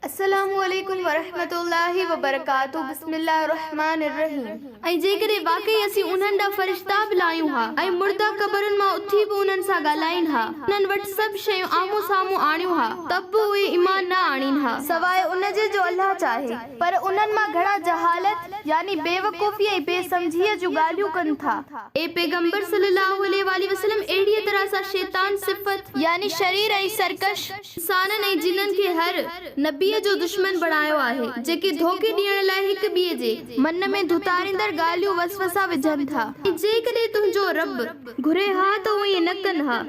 अस्सलामुअलैकुम वरहमतुल्लाहि वबरकातुहू। बिस्मिल्लाहिर्रहमानिर्रहीम। ऐं जेकॾहिं वाकई असीं उन्हनि ॾांहुं फ़रिश्ता बि लाहियूं हा ऐं मुर्दा क़बरुनि मां उथी बि उन्हनि सां ॻाल्हाइनि हा, उन्हनि वटि सभु शयूं आम्हूं साम्हूं आणियूं हा, त बि उहे ईमान न आणीनि हा सवाइ उनजे जो अल्लाह चाहे। पर उन्हनि मां घणा जहालत यानी बेवकूफ़ी ऐं बेसमझीअ जूं ॻाल्हियूं कनि था। ए पैगंबर सल्लल्लाहु अलैहि वसल्लम अहिड़ीअ तरह सां शैतान सिफ़त यानी शरीर ऐं सरकश इंसाननि ऐं जिन्ननि खे हर नबी जो दुश्मन बणायो आहे, जेके धोखे ॾियण लाइ हिक ॿिए जे मन में धुतारींदड़ ॻाल्हियूं वसवसा विझनि था। जेकॾहिं तुंहिंजो रब घुरे हा त उहे ईअं न कनि हा।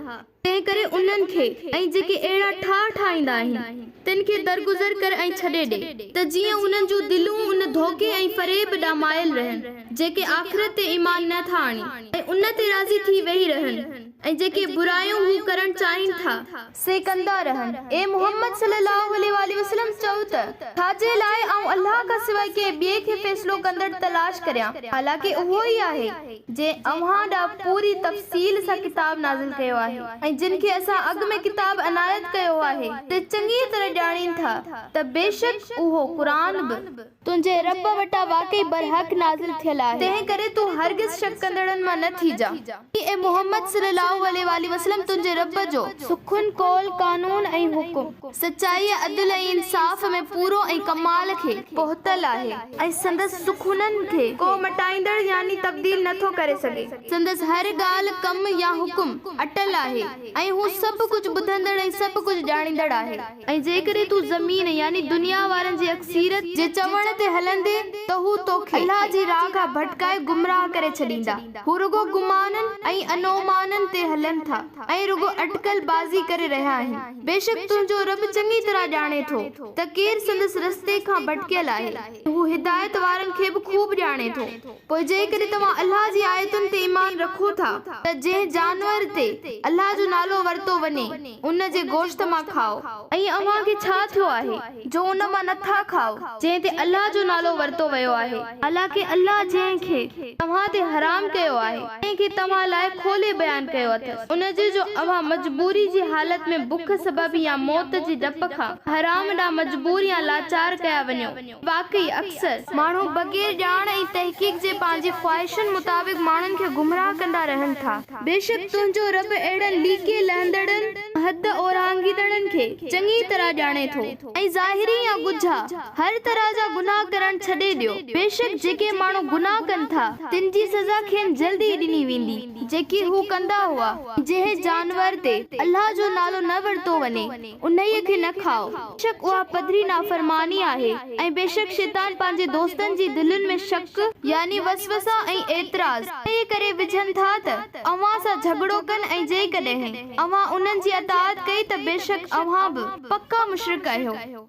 तंहिं करे उन्हनि खे ऐं जेके अहिड़ा ठाहींदा आहिनि तिन खे दरगुज़र कर ऐं छॾे ॾे त जीअं उन्हनि जूं दिलूं उन धोखे ऐं फ़रेब ॾांहुं मायल रहनि, जेके आख़िरत ते ईमान नथा आणीनि ऐं उन ते राज़ी थी वेही रहनि ऐं जेके बुरायूं हू करण चाहिनि था से कंदा रहनि। ए मोहम्मद सल्लल्लाहु अलैहि वसल्लम चओ त छाजे लाइ आऊं अल्लाह खां सवाइ के ॿिए खे फ़ैसिलो कंदड़ तलाश करियां, हालांकि उहो ई आहे जे अव्हां ॾांहुं पूरी तफ़सील सां किताब नाज़िल कयो आहे ऐं जिन खे असां अॻु में किताब अनायत कयो आहे ते चङी तरह ॼाणीनि था त बेशक उहो क़ुरान बि तुंहिंजे रब वटां वाकई बरहक़ नाज़िल थियल आहे। तंहिं करे तूं हरगिज़ शक कंदड़नि मां न थी जा। ए मोहम्मद सल्लल्लाहु अलैहि वसल्लम तुंहिंजे रब जो सुखुन कौल कानून ऐं हुकुम सचाई अदल ऐं इंसाफ़ में पूरो ऐं कमाल खे पहुतल आहे ऐं संदसि सुखुननि खे को मटाईंदड़ यानी तब्दील नथो करे सघे। संदसि हर ॻाल्हि कम या हुकुम अटल आहे ऐं हू सभु कुझु ॿुधंदड़ ऐं सभु कुझु ॼाणींदड़ आहे। ऐं जेकॾहिं तूं ज़मीन यानी दुनिया वारनि जी अक्सीरत जे चवण ते हलंदे त हू तोखे अल्लाह जी राह खां भटकाए गुमराह करे छॾींदा। हू रुगो गुमाननि ऐं अनोमाननि ते हलनि था ऐं रुगो अटकल बाज़ी करे रहिया आहिनि। बेशक तुंहिंजो रब चङी तरह ॼाणे थो त केरु संदसि रस्ते खां भटकियल आहे, हू हिदायत वारनि खे बि खूब ॼाणे थो। पोइ जेकॾहिं तव्हां अल्लाह जी आयतुनि ते ईमान रखो था त जंहिं जानवर ते अल्लाह जो नालो वरतो वञे उन जे गोश्त मां खाओ ऐं अव्हां खे छा थियो आहे जो उन मां नथा खाओ जंहिं ते अल्लाह जो नालो वरतो वियो आहे, हालांकि अल्लाह जंहिं खे तव्हां ते हराम कयो आहे तंहिं खे तव्हां लाइ खोले बयान कयो अथसि। उन जे जो अव्हां मजबूरी जी हालत में बुख सबबि या मौत जी डप खां हराम ॾांहुं मजबूर या लाचार कया वञो। वाकई अक्सर माण्हू बग़ैर ॼाण ऐं तहक़ीक़ जे पंहिंजी ख़्वाहिशनि मुताबिक़ माण्हुनि खे गुमराह कंदा रहनि था। बेशक तुंहिंजो रब अहिड़नि लीके लहंदड़नि हद ओरांगीदड़नि खे चङी तरह ॼाणे थो ऐं ज़ाहिरी या गुझा हर तरह जा गुनाह करण छॾे ॾियो। बेशक जेके माण्हू गुनाह कनि था तिन जी सज़ा खेनि जल्दी ॾिनी वेंदी जेकी हू कंदा हुआ। जंहिं जानवर ते अल्लाह जो नालो न वरतो वञे उन्हीअ खे न खाओ, बेशक उहा पधरी नाफ़रमानी आहे। ऐं बेशक शैतान पंहिंजे दोस्तनि जी दिलुनि में शक यानी वसवसा ऐं एतराज़ तंहिं करे विझनि था त अव्हां सां झगड़ो कनि ऐं जेकॾहिं अव्हां उन्हनि जी अताअत कई त बेशक अव्हां बि पक्का मुशरिक आहियो।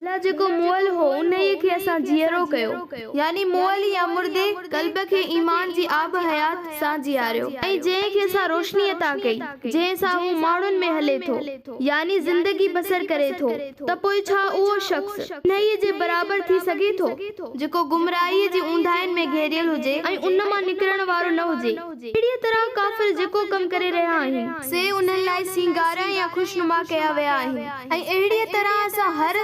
अल्लाह जेको मुअल हो उन्हीअ खे असां जीअरो कयो यानी मुअल या मुर्दे क़ल्ब खे ईमान जी आब हयात सां जीआरियो ऐं जंहिं खे असां रोशनी अता कई जंहिं सां हू माण्हुनि में हले थो यानी ज़िंदगी बसर करे थो, त पोइ छा उहो शख़्स उन्हीअ जे बराबर थी सघे थो जेको गुमराहीअ जी ऊंधाइनि में घेरियल हुजे ऐं उन मां निकिरण वारो न हुजे। अहिड़ीअ तरह काफ़िर जेको कम करे रहिया आहिनि से उन्हनि लाइ सींगार या खुशनुमा कया विया आहिनि ऐं अहिड़ीअ तरह असां हर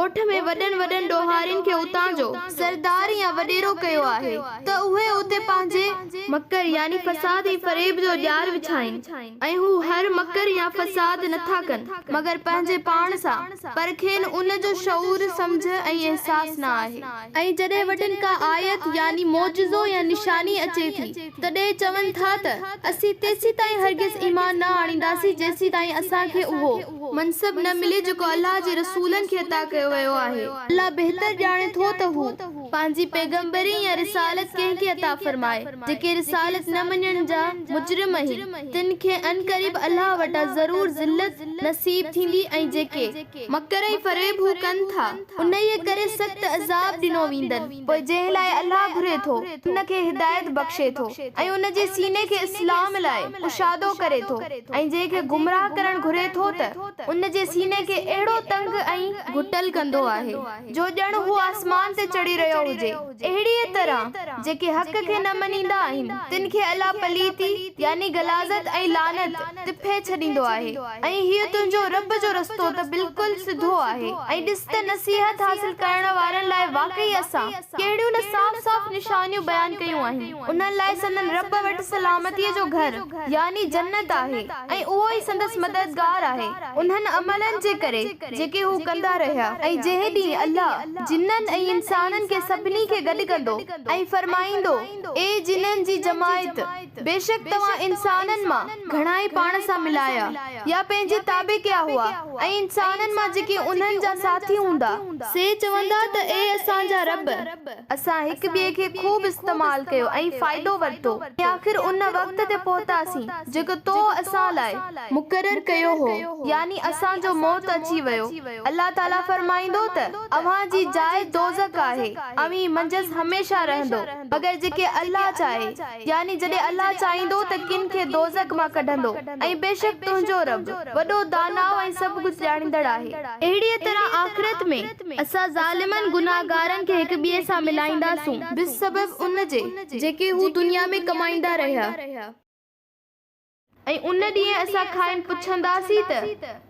ॻोठ में वॾनि वॾनि ॾोहारियुनि खे उतां जो सरदार या वॾेरो कयो आहे त उहे उते पंहिंजे मकर यानी फसाद ऐं फरेब जो ॼार विछाइनि ऐं हू हर मकर या फसाद नथा कनि मगर पंहिंजे पाण सां पर खेनि उन जो शऊर सम्झ ऐं एहसास न आहे। ऐं जॾहिं वटि का आयत यानी मौजज़ो या निशानी अचे थी तॾहिं चवनि था त असीं तेसीं ताईं हरगिज़ ईमान न आणींदासीं जेसीं ताईं असांखे उहो मनसब न मिले जेको अल्लाह जे रसूलनि खे अता कयो वियो आहे। अल्लाह बेहतर ॼाणे थो त हू पंहिंजी पैगंबरी या रिसालत कंहिंखे अता फरमाए। जेके रिसालत न मञण जा मुजरिम आहिनि तिन खे अनकरीब अल्लाह वटां ज़रूर ज़िल्लत नसीब थींदी ऐं जेके मकर ऐं फरेब हू कनि था उन्हीअ करे सख़्त अज़ाब ॾिनो वेंदनि। पोइ जंहिं लाइ अल्लाह घुरे थो उन खे हिदायत बख़्शे थो ऐं उन जे सीने खे इस्लाम लाइ कुशादो करे थो ऐं जंहिंखे गुमराह करण घुरे थो त उन जे सीने खे अहिड़ो तंग ऐं घुटल कंदो आहे जो ॼण हू आसमान ते चढ़ी रहियो रहियो हुजे। अहिड़ीअ तरह जेके हक़ खे न मञींदा आहिनि तिन खे अल्लाह पलीती यानी गलाज़त ऐं लानत तिफे छॾींदो आहे। ऐं हीअ तुंहिंजो रब जो रस्तो त बिल्कुलु सिधो आहे। ऐं ॾिस त नसीहत हासिल करण वारनि लाइ वाकई असां कहिड़ियूं न साफ़ साफ़ निशानियूं बयान कयूं आहिनि। उन्हनि लाइ संदन रब वटि सलामतीअ जो घर यानी जन्नत आहे ऐं उहो ई संदसि मददगार आहे उन्हनि अमलनि जे करे जेके हू कंदा रहिया। ऐं जंहिं ॾींहुं अल्लाह जिन्ननि ऐं इंसाननि खे सभिनी खे गॾु कंदो ऐं फरमाईंदो, ए जिन्ननि जी जमायत बेशक तव्हां इंसाननि मां घणा ई पाण सां मिलाया या पंहिंजे ताबे कया हुआ ऐं इंसाननि मां जेके उन्हनि जा साथी हूंदा से चवंदा त ए असांजा रब असां हिक ॿिए खे खूब इस्तेमाल कयो ऐं फ़ाइदो वरितो ऐं आख़िर उन वक़्त ते पहुतासीं जेको तो असां लाइ मुक़रर कयो हो यानी असांजो मौत अची वियो। अल्लाह ताला फरमाईंदो त अव्हां जी जाइ दोज़ख आहे अवी मंजस हमेशा रहंदो मगर जेके अल्लाह चाहे यानी जॾहिं अल्लाह चाहींदो त किन खे दोज़ख मां कढंदो ऐं बेशक तुंहिंजो रब वॾो दानाव ऐं सभु कुझु ॼाणींदड़ आहे। अहिड़ीअ तरह आख़िरत में असां ज़ालिमनि गुनाहगारनि खे हिक ॿिए सां मिलाईंदासूं बिसबब उन जे जेके हू दुनिया में कमाईंदा रहिया। ऐं उन ॾींहुं असां खाइन पुछंदासीं त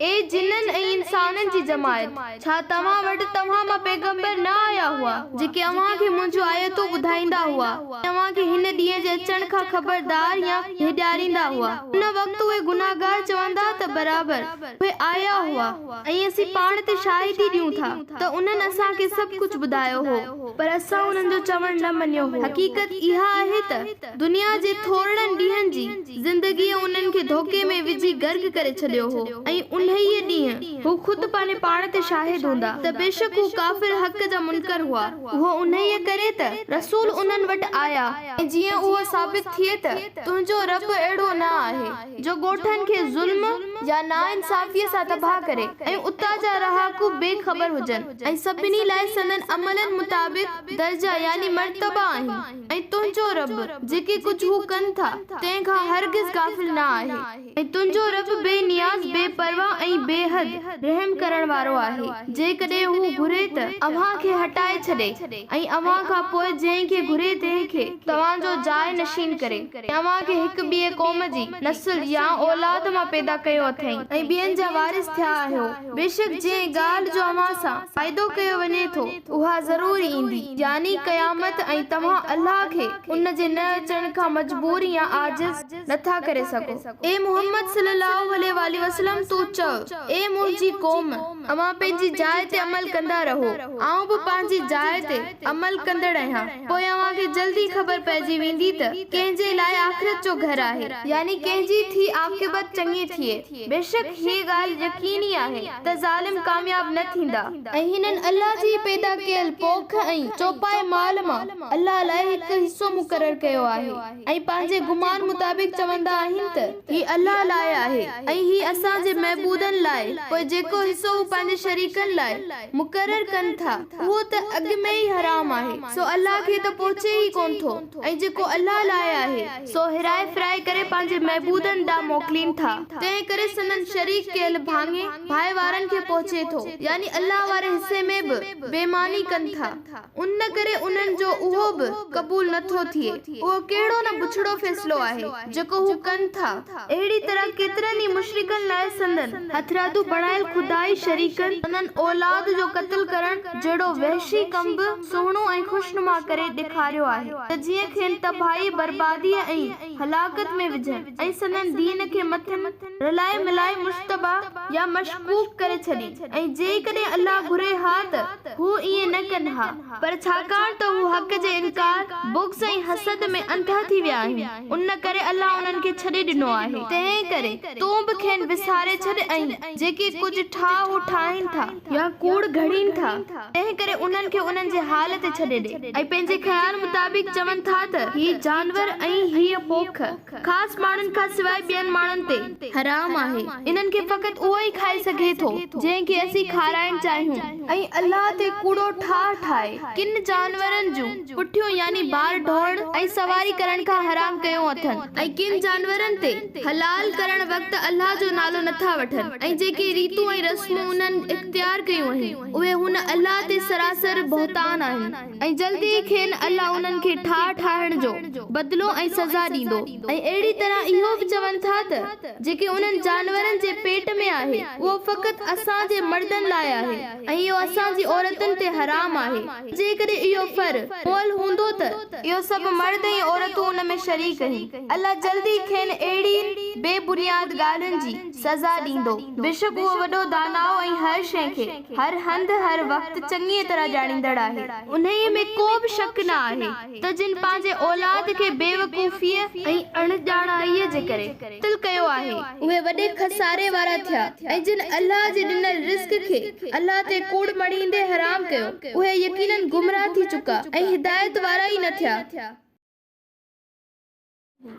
ए जिन्ननि ऐं इंसाननि जी जमायत छा तव्हां वटि तव्हां मां पैगंबर न आया हुआ जेके अव्हां खे मुंहिंजूं आयतूं ॿुधाईंदा हुआ तव्हां खे हिन ॾींहं जे अचण खां ख़बरदार या हिॾारींदा हुआ। उन वक़्तु उहे गुनाहगार चवंदा त बराबर उहे आया हुआ ऐं असीं पाण ते शाहिदी ॾियूं था त उन्हनि असांखे सभु कुझु ॿुधायो हो पर असां उन्हनि जो चवण न मञियो हो। हक़ीक़त इहा आहे त दुनिया जे थोरनि ॾींहंनि जी ज़िंदगीअ उन्हनि खे धोखे में विझी गर्क करे छॾियो हो ऐं उन्हीअ ॾींहुं हू खुद पंहिंजे पाण ते शाहिद हूंदा त बेशक हू काफ़िर हक़ जा मुनकर हुआ। उहो उन्हीअ करे त रसूल उन्हनि वटि आया ऐं जीअं उहो साबित थिए त तुंहिंजो रब अहिड़ो न आहे जो ॻोठनि खे ज़ुल्म या नाइंसाफ़ीअ सां तबाह करे ऐं उतां जा रहाकू बेख़बर हुजनि ऐं सभिनी लाइ संदन अमलनि मुताबिक़ दर्जा यानी मर्तबा आहिनि। ऐं तुंहिंजो रब जेके कुझु हू कनि था तंहिंखां हरगिज़ गाफ़िल न आहे। ऐं तुंहिंजो रब बेनियाज़ बेपरवाह ऐं बेहद रहम करण वारो आहे। जेकॾहिं हू घुरे त अव्हां खे हटाए छॾे ऐं अव्हां खां पोइ जंहिं खे घुरे तंहिं खे तव्हांजो जाइ नशीन करे अव्हां खे हिक ॿिए क़ौम जी नस्ल या औलाद मां पैदा कयो अथई ऐं ॿियनि जा वारिस थिया आहियो। बेशक जंहिं ॻाल्हि जो अव्हां सां फ़ाइदो कयो वञे थो उहा ज़रूर ईंदी यानी क़यामत ऐं तव्हां अल्लाह खे उन जे न अचण खां मजबूर या आजिज़ नथा करे सघो। ए मोहम्मद सल्लल्लाहु अलैहि वसल्लम तू चओ ए मुंहिंजी क़ौम अव्हां पंहिंजी जाइ ते अमल कंदा रहो आऊं बि पंहिंजी जाइ ते अमल कंदड़ आहियां पोइ अव्हां खे जल्दी ख़बर पइजी वेंदी त कंहिंजे लाइ आख़िरत जो घर आहे यानी कंहिंजी थी आक़िबत चङी थिए। बेशक हीअ ॻाल्हि यकीनी आहे त ज़ालिम कामयाब न थींदा ऐं हिननि अल्लाह जी पैदा कयल पोख ऐं चौपाए माल मां अल्लाह लाइ हिकु हिस्सो मुक़रर कयो आहे ऐं पंहिंजे गुमान मुताबिक़ चवंदा आहिनि त ही अल्लाह लाइ आहे ऐं ही असांजे महबूदनि लाइ पोइ जेको हिस्सो हू पंहिंजे शरीकनि लाइ मुक़रर कनि था उहो त अॻु में ई हराम आहे सो अल्लाह खे त पहुचे ई कोन थो ऐं जेको अल्लाह लाइ आहे सो हिराए फिराए करे पंहिंजे महबूदनि ॾांहुं मोकिलीनि था तंहिं करे संदन शरीक कयल भाङे भाई वारनि खे पहुचे थो यानी अल्लाह वारे हिस्से में बि बेईमानी कनि था उन करे उन्हनि जो उहो बि क़बूल नथो थिए। उहो कहिड़ो न बुछड़ो फ़ैसिलो आहे जेको हू कनि था। अहिड़ी तरह केतिरनि ई मुशरिकनि लाइ संदन हथरादू बणायल खुदाई शरीकनि संदन औलाद जो क़त्ल करण जहिड़ो वहशी कम बि सुहिणो ऐं खुशनुमा करे ॾेखारियो आहे त जीअं खेनि तबाही बर्बादीअ ऐं हलाकत में विझनि ऐं संदन दीन खे मथनि रलाए मिलाए मुश्तबा या मशकूक करे छॾी ऐं जेकॾहिं अल्लाह घुरे हा त हू ईअं न कनि हा पर छाकाणि त हू हक़ जे इनकार बुग़्ज़ ऐं हसद में अंधा थी विया आहिनि उन करे अल्लाह उन्हनि खे छॾे ॾिनो आहे। तंहिं करे तूं बि खेनि विसारे छॾ ऐं जेके कुझु ठाह ठाहिनि था या कूड़ घड़ीनि था तंहिं करे उन्हनि खे उन्हनि जे हाल ते छॾे ॾे ऐं पंहिंजे ख़्याल मुताबिक़ चवनि था त हीअ जानवर ऐं हीअ पोख ख़ासि माण्हुनि खां सवाइ ॿियनि माण्हुनि ते हराम आहे इन्हनि खे फ़क़ति उहो ई खाई सघे थो जंहिंखे असीं खाराइण चाहियूं ऐं अल्लाह ते कूड़ो ठाहे किन जानवरनि जूं पुठियूं यानी बार ढोइण ऐं सवारी करण खां हराम कयो अथनि ऐं किन जानवरनि ते हलाल करण वक़्तु अल्लाह जो नालो नथा वठनि ऐं जेके जेकी रीतू ऐं रस्मूं उन्हनि इख्तियार कयूं आहिनि उहे हुन अल्लाह ते सरासर बहतान आहिनि ऐं जल्दी ई खेनि अल्लाह उन्हनि खे ठाहिण जो बदिलो ऐं सज़ा ॾींदो। ऐं अहिड़ी तरह इहो बि चवनि था त जेके उन्हनि जानवरनि जे पेट में आहे उहो फ़क़ति असांजे मर्दनि लाइ आहे ऐं इहो असांजी औरतुनि ते हराम आहे। जेकॾहिं इहो फर मोल हूंदो त इहो सभु मर्द ऐं औरतूं उन में शरीक आहिनि। अल्लाह जल्दी खेनि अहिड़ी बेबुनियाद ॻाल्हियुनि जी सज़ा ॾींदो। बेशक उहो वॾो दानाओ ऐं हर शइ खे हर हंधि हर वक़्तु चङी तरह ॼाणींदड़ आहे। उन्हीअ में को बि शक न आहे त जिन पंहिंजे औलाद खे बेवकूफ़ीअ ऐं अणॼाणाईअ जे करे क़त्ल कयो आहे उहे वॾे खसारे वारा थिया ऐं जिन अल्लाह जे ॾिनल रिज़्क़ खे अल्लाह ते कूड़ मड़ींदे हराम कयो उहे यकीनन गुमराह थी चुका ऐं हिदायत वारा ई न थिया।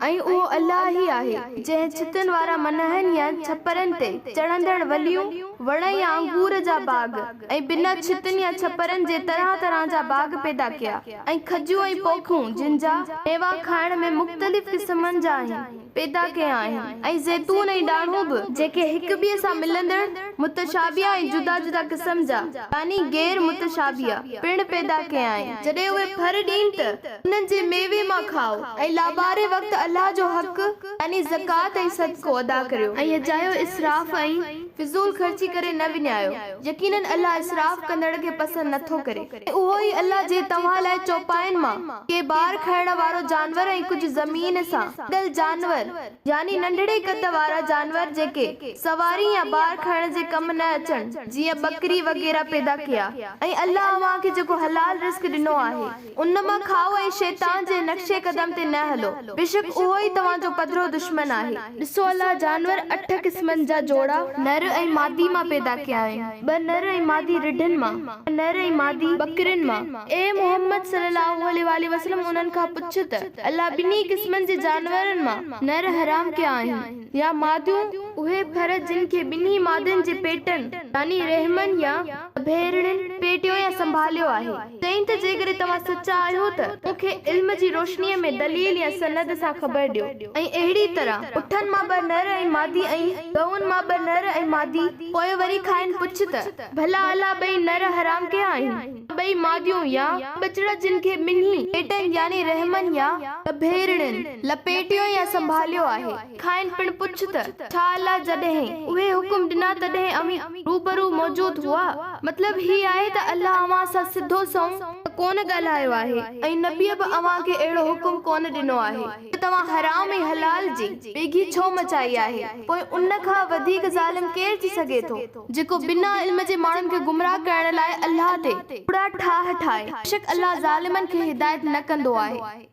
ऐं उहो अल्लाह ई आहे जंहिं छितनि वारा मनहनि या छपरनि ते चढ़ंदड़ वलियूं वण या अंगूर जा बाग ऐं बिना छितनि या छपरनि जे तरह तरह जा बाग पैदा कया ऐं खजूं ऐं पोखूं जिन जा मेवा खाइण में मुख़्तलिफ़ क़िस्मनि जा आहिनि पैदा कया आहिनि ऐं ज़ैतून ऐं ॾाढ़ूं बि जेके हिक ॿिए सां मिलंदड़ मुतशाबिया ऐं जुदा जुदा क़िस्म जा यानी गैर मुतशाबिया पिण पैदा कया आहिनि। जॾहिं उहे फर ॾींहं त उन्हनि जे मेवे मां खाओ ऐं लाबारे वक़्तु अल्लाह जो हक़ यानी ज़कात ऐं सदको अदा करियो ऐं अजायो इसराफ़ ऐं फिज़ूल ख़र्ची करे न विञायो। यकीनन अल्लाह इसराफ़ कंदड़ खे पसंदि नथो करे। उहो ई अल्लाह जे तव्हां लाइ चौपाइनि मां के बार खाइण वारो जानवर ऐं कुझु ज़मीन सां गॾल जानवर यानी नंढड़े कद वारा जानवर जेके सवारी या बार खाइण जे कम न अचनि जीअं बकरी वग़ैरह पैदा कया ऐं अल्लाह अव्हां खे जेको हलाल रिज़्क़ ॾिनो आहे उन मां खाओ ऐं शैतान जे नक्शे कदम ते न हलो। बेशक उहो ई तव्हांजो पधरो दुश्मन आहे। ॾिसो अल्लाह जानवर 8 क़िस्मनि जा जोड़ा नर ऐं मादी मां पैदा कया आहिनि। 2 नर ऐं मादी रिढनि मां, नर ऐं मादी बकरियुनि मां। ए मोहम्मद सल्लल्लाहु अलैहि वसल्लम उन्हनि खां पुछ त अल्लाह ॿिन्ही क़िस्मनि जे जानवरनि मां नर हराम कया आहिनि या मादियूं उहे फर जिन खे ॿिन्ही मादियुनि जे पेटनि यानी रहमनि या भेरड़ियुनि पेटियो या संभालियो आहे। चईं त जेकॾहिं तव्हां सचा आहियो त मूंखे इल्म जी रोशनीअ में दलील या सनद सां ख़बर ॾियो। ऐं अहिड़ी तरह उठनि मां 2 नर ऐं मादी ऐं गऊनि मां 2 नर ऐं मादी पोइ वरी खाइनि पुछ त भला अल्लाह 2 नर हराम कया आहिनि 2 मादियूं या बचड़ा जिन खे ॿिन्ही पेटनि यानी रहमनि या भेरड़ियुनि लपेटियो या संभालियो आहे खाइनि पिण पुछ त छा अल्लाह जॾहिं उहे हुकुम ॾिना तॾहिं अमी रूबरू मौजूद हुआ। मतलब ही आहे त अल्लाह अव्हां सां सिधो सऊं कोन ॻाल्हायो आहे ऐं नबीअ बि अव्हां खे अहिड़ो हुकुम कोन ॾिनो आहे त तव्हां हराम ऐं हलाल जी बेगी छो मचाई आहे। पोइ उन खां वधीक ज़ालिम केरु थी सघे थो जेको बिना इल्म जे माण्हुनि खे गुमराह करण लाइ अल्लाह ते बुरा ठाह ठाहे। बेशक अल्लाह ज़ालिमनि खे हिदायत न कंदो आहे।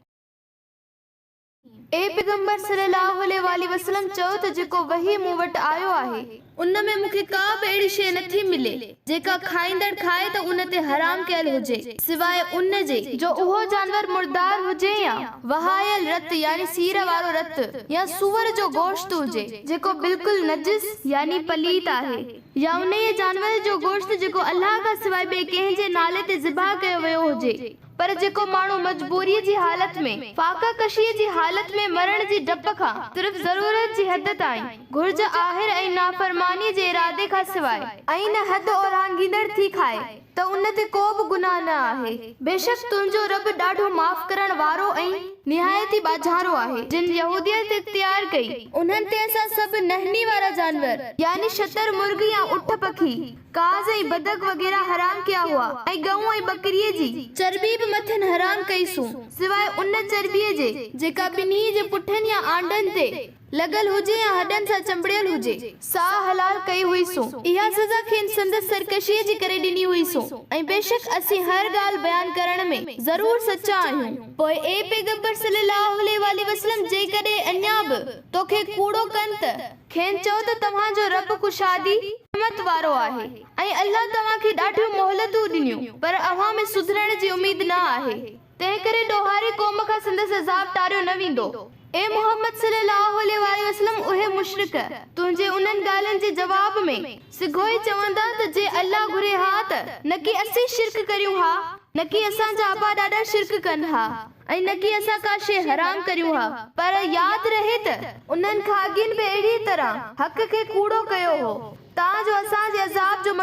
ए पैगंबर सल्लल्लाहु अलैहि वसल्लम चओ त जेको वही मूं वटि आयो आहे उन में मूंखे का बि अहिड़ी शइ नथी मिले जेका खाईंदड़ खाए त उन ते हराम कयल हुजे सिवाय उन जे जो उहो जानवर मुर्दार हुजे या वहायल रत यानी सीर वारो रत या सूअर जो गोश्त हुजे जेको बिल्कुल नजिस यानी पलीत आहे या उन जानवर जो गोश्त जेको अल्लाह खां सिवाय ॿिए कंहिं जे नाले ते ज़िबा कयो वियो हुजे पर जेको माण्हू मजबूरीअ जी हालत में फाका कशीअ जी हालत में मरण जी डप खां सिर्फ ज़रूरत जी हद ताईं घुर्ज आहिर ऐं नाफरमानी जे इरादे खां सिवाय ऐं न हद ओरांगींदड़ थी खाए त उन ते को बि गुनाह न आहे। बेशक तुंहिंजो रब ॾाढो माफ़ करण वारो ऐं निहायती बाझारो आहे। जिन यहूदियत इख्तियार कई उन्हनि ते असां सभु नहनी वारा जानवर यानी शतर मुर्ग या उठ पखी काज़ ऐं बदक वग़ैरह हराम कया हुआ ऐं गऊं ऐं बकरीअ जी चर्बी बि मथनि हराम कईसूं सिवाय उन चर्बीअ जे जेका ॿिन्ही जे पुठनि या आंडनि ते लगल हुजे या हडनि सां चंबड़ियल हुजे सा हलाल कई हुईसूं। इहा सज़ा खेनि संदसि सरकशीअ जे करे ॾिनी हुईसूं ऐं बेशक असीं हर ॻाल्हि बयान करण में ज़रूर सचा आहियूं। पोइ ए पैगंबर सल्लल्लाहु अलैहि वसल्लम जेकॾहिं अञा बि तोखे कूड़ो कनि त खेनि चओ त तव्हांजो रब कुशादी रहमत वारो आहे ऐं अल्लाह तव्हांखे ॾाढियूं मोहलतूं ॾिनियूं पर अव्हां में सुधरण जी उमेद न आहे। तंहिं करे ॾोहारी क़ौम खां संदसि अज़ाब टारियो न वेंदो। ए मोहम्मद सल्लल्लाहु अलैहि वसल्लम उहे मुशरिक तुंहिंजे उन्हनि ॻाल्हियुनि जे जवाब में सिघो ई चवंदा त जे अल्लाह घुरे हा त न की असीं शिरक करियूं हा न की असांजा आबा ॾाढा शिरक कनि हा ऐं न की असां का शइ हराम करियूं हा पर यादि रहे त उन्हनि खागिन बि अहिड़ी तरह हक़ खे कूड़ो कयो हो तां जो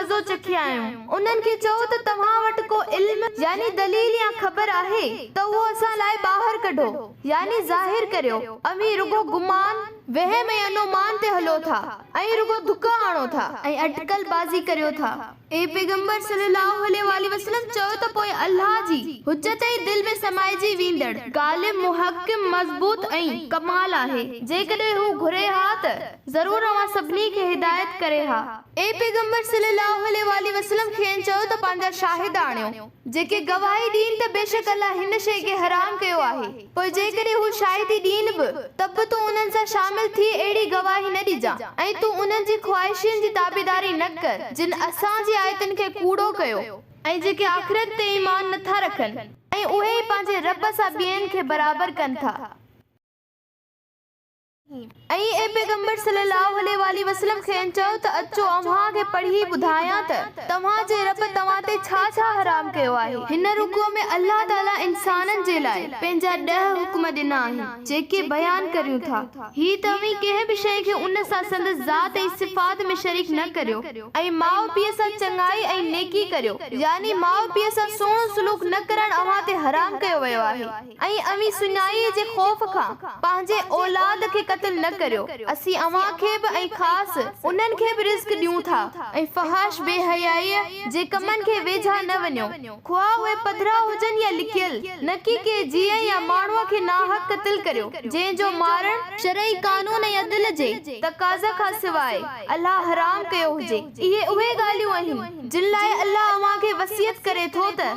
मज़ो चखी आहियूं। उन्हनि खे चओ त तव्हां वटि को इल्म यानी दलील या ख़बर आहे त उहो असां लाइ ॿाहिरि कढो यानी ज़ाहिर करियो। अमी रुगो गुमान वहम ऐं अनुमान ते हलो था ऐं रुगो दुका आणो था ऐं अटकल बाज़ी करियो था। ए पैगंबर सल्लल्लाहु अलैहि वसल्लम चओ त पोइ अल्लाह जी हुज्जत ई दिल में समाइजी वेंदड़ गालिब मुहक्किम मज़बूत ऐं कमाल आहे। जेकॾहिं हू घुरे हा त ज़रूर अवां सभिनी खे हिदायत करे हा। ए पैगंबर सल्लल्लाहु अलैहि वसल्लम खे चओ त पंहिंजा शाहिद आणियो जेके गवाही ॾीन त बेशक अल्लाह हिन शइ खे हराम कयो आहे। पोइ जेकॾहिं हू शाहिदी ॾीन बि त बि तूं उन्हनि सां शामिल थी अहिड़ी गवाही न ॾिजां ऐं तूं उन्हनि जी ख्वाहिशुनि जी ताबेदारी न कर जिन असांजी आयतुनि खे कूड़ो कयो ऐं जेके आख़िरत ते ईमान नथा रखनि ऐं उहे पंहिंजे रब सां ॿियनि खे बराबर कनि था। ऐं ए पैगंबर सल्लल्लाहु अलैहि वसल्लम खे चओ त अचो अव्हां खे पढ़ी ॿुधायां त तव्हांजे रब तव्हां ते छा छा हराम कयो आहे। हिन रुकू में अल्लाह ताला इंसाननि जे लाइ पंहिंजा 10 हुक्म ॾिना आहिनि जेके बयान करियूं था। ही तव्हीं कंहिं बि शइ खे उन सां संदसि ज़ात ऐं सिफ़ात में शरीक न करियो ऐं माउ पीउ सां चङाई ऐं नेकी करियो यानी माउ पीउ सां सुहिणो सलूक न करणु अव्हां ते हराम कयो वियो आहे। ऐं अवी सुञाईअ जे ख़ौफ़ खां पंहिंजे औलाद खे क़त्ल न करियो। असीं अव्हां खे बि ऐं ख़ासि उन्हनि खे बि रिज़्क़ ॾियूं था ऐं फहाश बेहयाईअ जे कमनि खे वेझा न वञो ख़्वाह उहे पधरा हुजनि या लिकियल न की के जीअं या माण्हूअ खे नाहक क़त्ल करियो जंहिंजो मारणु शरई कानून ऐं अदल जे तक़ाज़ा खां सवाइ अल्लाह हराम कयो हुजे। इहे उहे ॻाल्हियूं आहिनि जिन लाइ अल्लाह अव्हां खे वसियत करे थो त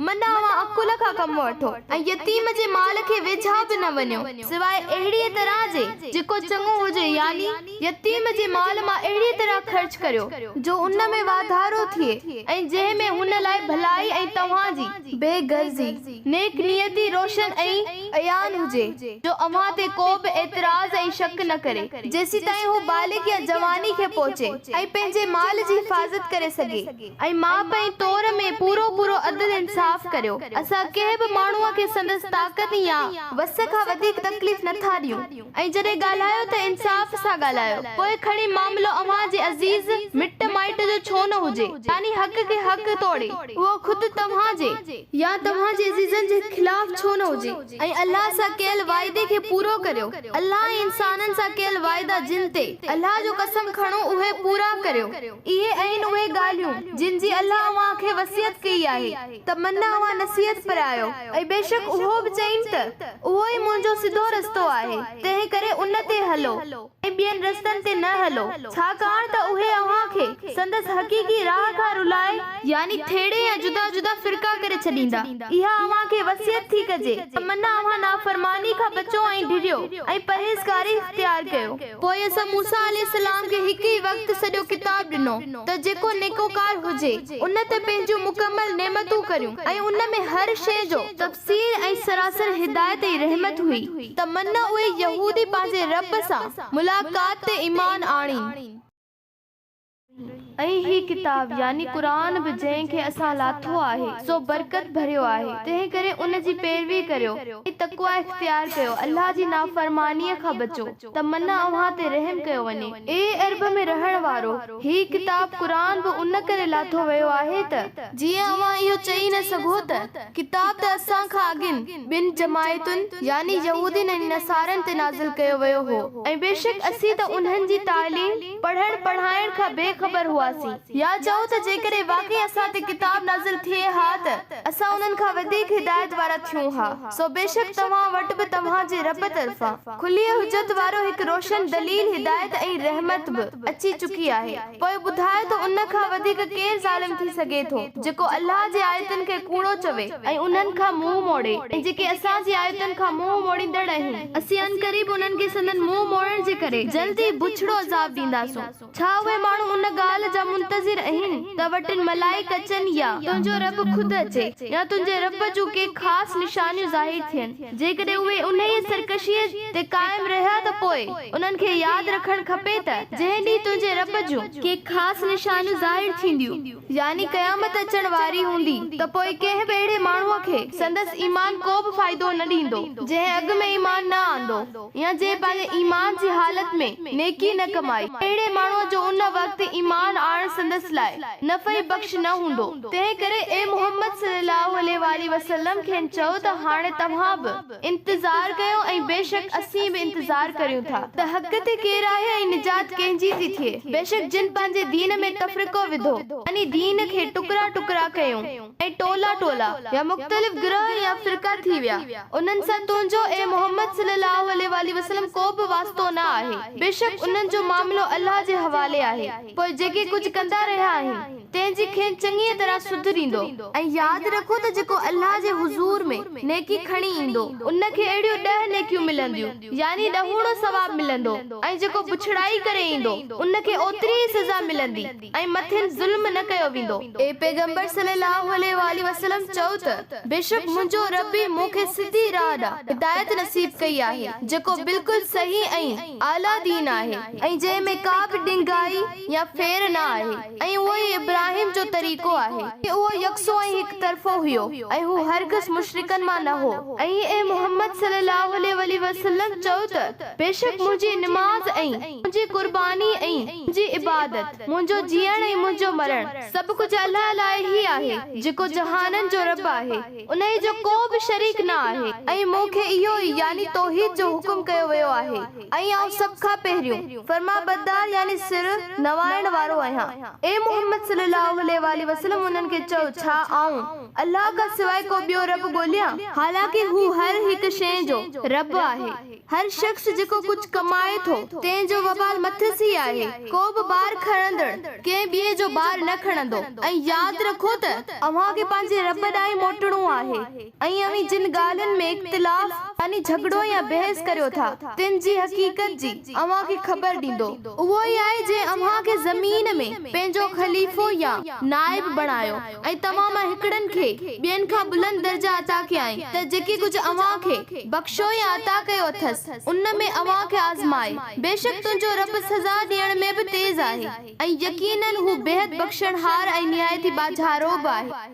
मना अव्हां अकुल खां कमु वठो ऐं यतीम जे माल खे वेझा बि न वञो सवाइ अहिड़ीअ तरह जे जेको चङो हुजे यानी यतीम जे माल मां अहिड़ी तरह ख़र्च करियो जो उन में वाधारो थिए ऐं जंहिं में हुन लाइ भलाई ऐं तव्हांजी बेगर्ज़ी नेक नियती रोशन ऐं अयान हुजे जो अव्हां ते को बि एतिराज़ ऐं शक न करे जेसी ताईं हू बालिग या जवानी खे पहुचे ऐं पंहिंजे माल जी हिफ़ाज़त करे सघे ऐं माप ऐं तौर में पूरो पूरो अदल इंसाफ़ करियो। असां कंहिं बि माण्हूअ खे संदसि ताक़त या वस खां वधीक तकलीफ़ नथा ॾियूं ऐं जॾहिं ॻाल्हायो त इंसाफ़ सां ॻाल्हायो। पोइ खणी मामिलो अव्हां जे अज़ीज़ मिट माइट जो छो न हुजे यानी हक़ खे हक़ तोड़े उहो ख़ुदि तव्हांजे या तव्हांजे अज़ीज़नि जे ख़िलाफ़ छो न हुजे ऐं अल्लाह सां कयल वाइदे खे पूरो करियो। अल्लाह इंसाननि सां कयल वाइदा जिन ते अल्लाह जो कसम खणो उहे पूरा करियो। इहे आहिनि उहे ॻाल्हियूं जिन जी अल्लाह अव्हां खे वसियत कई आहे त मना अव्हां नसीहत पिरायो ऐं बेशक उहो बि चईनि त उहो ई मुंहिंजो सिधो रस्तो आहे तंहिं करे उन ते हलो ऐं ॿियनि रस्तनि ते न हलो छाकाणि त उहे अव्हां खे संदसि हक़ीक़ी राह खां रुलाए यानी थेड़े या जुदा जुदा फ़िरका करे छॾींदा। इहा अव्हां खे वसियत थी कजे त मना अव्हां नाफ़रमानी खां बचो ऐं डिॼो ऐं परहेज़गारी इख्तियार कयो। पोइ असां मूसा अलैहिस्सलाम खे हिकु ई वक़्तु सॼो किताब ॾिनो त जेको नेकोकार हुजे उन ते पंहिंजूं मुकमल नेमतूं करियूं ऐं उन में हर शइ जो तफ़सील ऐं सरासर हिदायत ऐं रहमत हुई त मन उहे यहूदी पंहिंजे रब सां मुलाक़ात ते ईमान आणीनि। ऐं ही किताब यानी कुरान बि जंहिंखे असां लाथो आहे सो बरकत भरियो आहे तंहिं करे उन जी पैरवी करियो ऐं तक़वा इख्तियार कयो। अल्लाह जी नाफ़रमानीअ खां बचो त मन अव्हां ते रहम कयो वञे। ए अरब में रहण वारो ही किताब कुरान बि उन करे लाथो वियो आहे त जीअं अव्हां इहो चई न सघो त किताब त असां खां अॻिन ॿिनि जमायतुनि यानी यहूदीन ऐं नसारनि ते नाज़िल कयो वियो हो ऐं बेशक असीं त उन्हनि जी तालीम पढ़ण पढ़ाइण खां बेख़बर हुआ या चओ त जेकॾहिं वाकई असां ते किताब नाज़िल थिए हा त असां उन्हनि खां वधीक हिदायत वारा थियूं हा। सो बेशक तव्हां वटि बि तव्हांजे रब तरफ़ां खुली हुजत वारो हिकु रोशन दलील हिदायत ऐं रहमत बि अची चुकी आहे। पोइ ॿुधाए त उन खां वधीक केरु ज़ालिम थी सघे थो जेको अल्लाह जे आयतुनि खे कूड़ो चवे ऐं उन्हनि खां मुंहुं मोड़े ऐं जेके असांजी आयतुनि खां मुंहुं मोड़ींदड़ आहिनि असीं अनक़रीब उन्हनि खे संदन मुंहुं मोड़ण जे करे जल्दी बुछड़ो अज़ाब ॾींदासूं। छा उहे माण्हू उन ॻाल्हि जा मुंतज़िर आहिनि त वटि मलाइक अचनि या तुंहिंजो रब ख़ुदि अचे या तुंहिंजे रब जूं के ख़ासि निशानियूं ज़ाहिर थियनि। जेकॾहिं उहे उन्हीअ सरकशीअ ते क़ाइमु रहिया त पोइ उन्हनि खे यादि रखणु खपे त जंहिं ॾींहुं तुंहिंजे रब जूं के ख़ासि निशानियूं ज़ाहिर थींदियूं यानी क़यामत अचण वारी हूंदी त पोइ कंहिं बि अहिड़े माण्हूअ खे संदसि ईमान को बि फ़ाइदो न ॾींदो जंहिं अॻु में ईमान न आंदो या जंहिं पंहिंजे ईमान जी हालत में नेकी न कमाई। अहिड़े माण्हूअ जो उन वक़्तु ईमान आणणु संदस लाइ नफ़ई बख्श न हूंदो। तंहिं करे ए मोहम्मद सल्लल्लाहु अलैहि वसल्लम खेनि चयो त हाणे तव्हां बि इंतज़ार कयो ऐं बेशक असीं बि इंतज़ार करियूं था त हक़ ते केरु आहे ऐं निजात कंहिंजी थी थिए। बेशक जिन पंहिंजे दीन में तफ़रीक़ो विधो यानी दीन खे टुकड़ा टुकड़ा कयूं ऐं टोला टोला या मुख़्तलिफ़ गिरोह या फ़िरका थी विया, उन्हनि सां तुंहिंजो ए मोहम्मद सल्लल्लाहु अलैहि वसल्लम को बि वास्तो न आहे। बेशक उन्हनि जो मामिलो अल्लाह जे हवाले आहे। पोइ जेके कुझु कंदा रहिया आहिनि तंहिंजी खेनि चङी तरह सुधरींदो। ऐं यादि रखो त जेको अल्लाह जे हुज़ूर में नेकी खणी ईंदो उनखे अहिड़ियूं 10 नेकियूं मिलंदियूं यानी 10 सवाब मिलंदो। ऐं जेको पुछड़ाई करे ईंदो उनखे ओतिरी ई सज़ा मिलंदी ऐं मथे ज़ुल्म न कयो वेंदो। ए पैगंबर सल्लल्लाहु अलैहि वसल्लम चओ त बेशक मुंहिंजो रबी मूंखे सिधी राह ॾांहुं हिदायत नसीब कई आहे जेको बिल्कुलु सही ऐं आला दीन आहे ऐं जंहिं में का बि डिंगाई या फेर न आहे ऐं उहो ई इब्राहिम जो तरीक़ो आहे कि उहो यकसो ऐं हिक तरफ़ो हुयो ऐं हू हरगिज़ मुशरिकन मां न हो। ऐं ए मोहम्मद सल्लल्लाहु अलैहि वसल्लम चओ त बेशक मुंहिंजी निमाज़ ऐं मुंहिंजी कुर्बानी ऐं मुंहिंजी इबादत मुंहिंजो जीअण ऐं मुंहिंजो मरण सभु कुझु अल्लाह लाइ ई आहे जेको जहाननि जो रब आहे, उनई जो को बि शरीक न आहे ऐं मूंखे इहो ई यानी तौहीद जो हुकुम कयो वियो आहे ऐं आउं सभ खां पहिरियों फरमाबरदार यानी सिर नवाइण वारो आहियां। ए मोहम्मद सल्लल्लाहु अलैहि वसल्लम उन्हनि खे चओ छा आउं अल्लाह खां सवाइ को ॿियो रब ॻोल्हियां? हालांकि हू हर हिक शइ जो रब आहे। हर शख्स जेको कुझु कमाए थो तंहिंजो वबाल मथसि ई आहे। को बि ॿार खणंदड़ कंहिं ॿिए जो ॿार न खणंदो। ऐं यादि रखो त अव्हांखे पंहिंजे रब ॾांहुं मोटणो आहे ऐं अव्हीं जिन ॻाल्हियुनि में इख्तिलाफ़ यानी झगड़ो या बहस करियो था तिन जी हक़ीक़त जी अव्हांखे ख़बर ॾींदो। उहो ई आहे जंहिं अव्हांखे ज़मीन में पंहिंजो ख़लीफ़ो या नाइब बणायो ऐं तव्हां मां हिकिड़नि खे ॿियनि खां बुलंद दर्जा अता कयाईं त जेके कुझु अव्हांखे बख़्शो या अता कयो अथसि उन में अव्हांखे आज़माए। बेशक तुंहिंजो रब सज़ा ॾियण में बि तेज़ आहे ऐं यकीनन हू बेहद बख़्शणहार ऐं निहायती बाझारो बि आहे।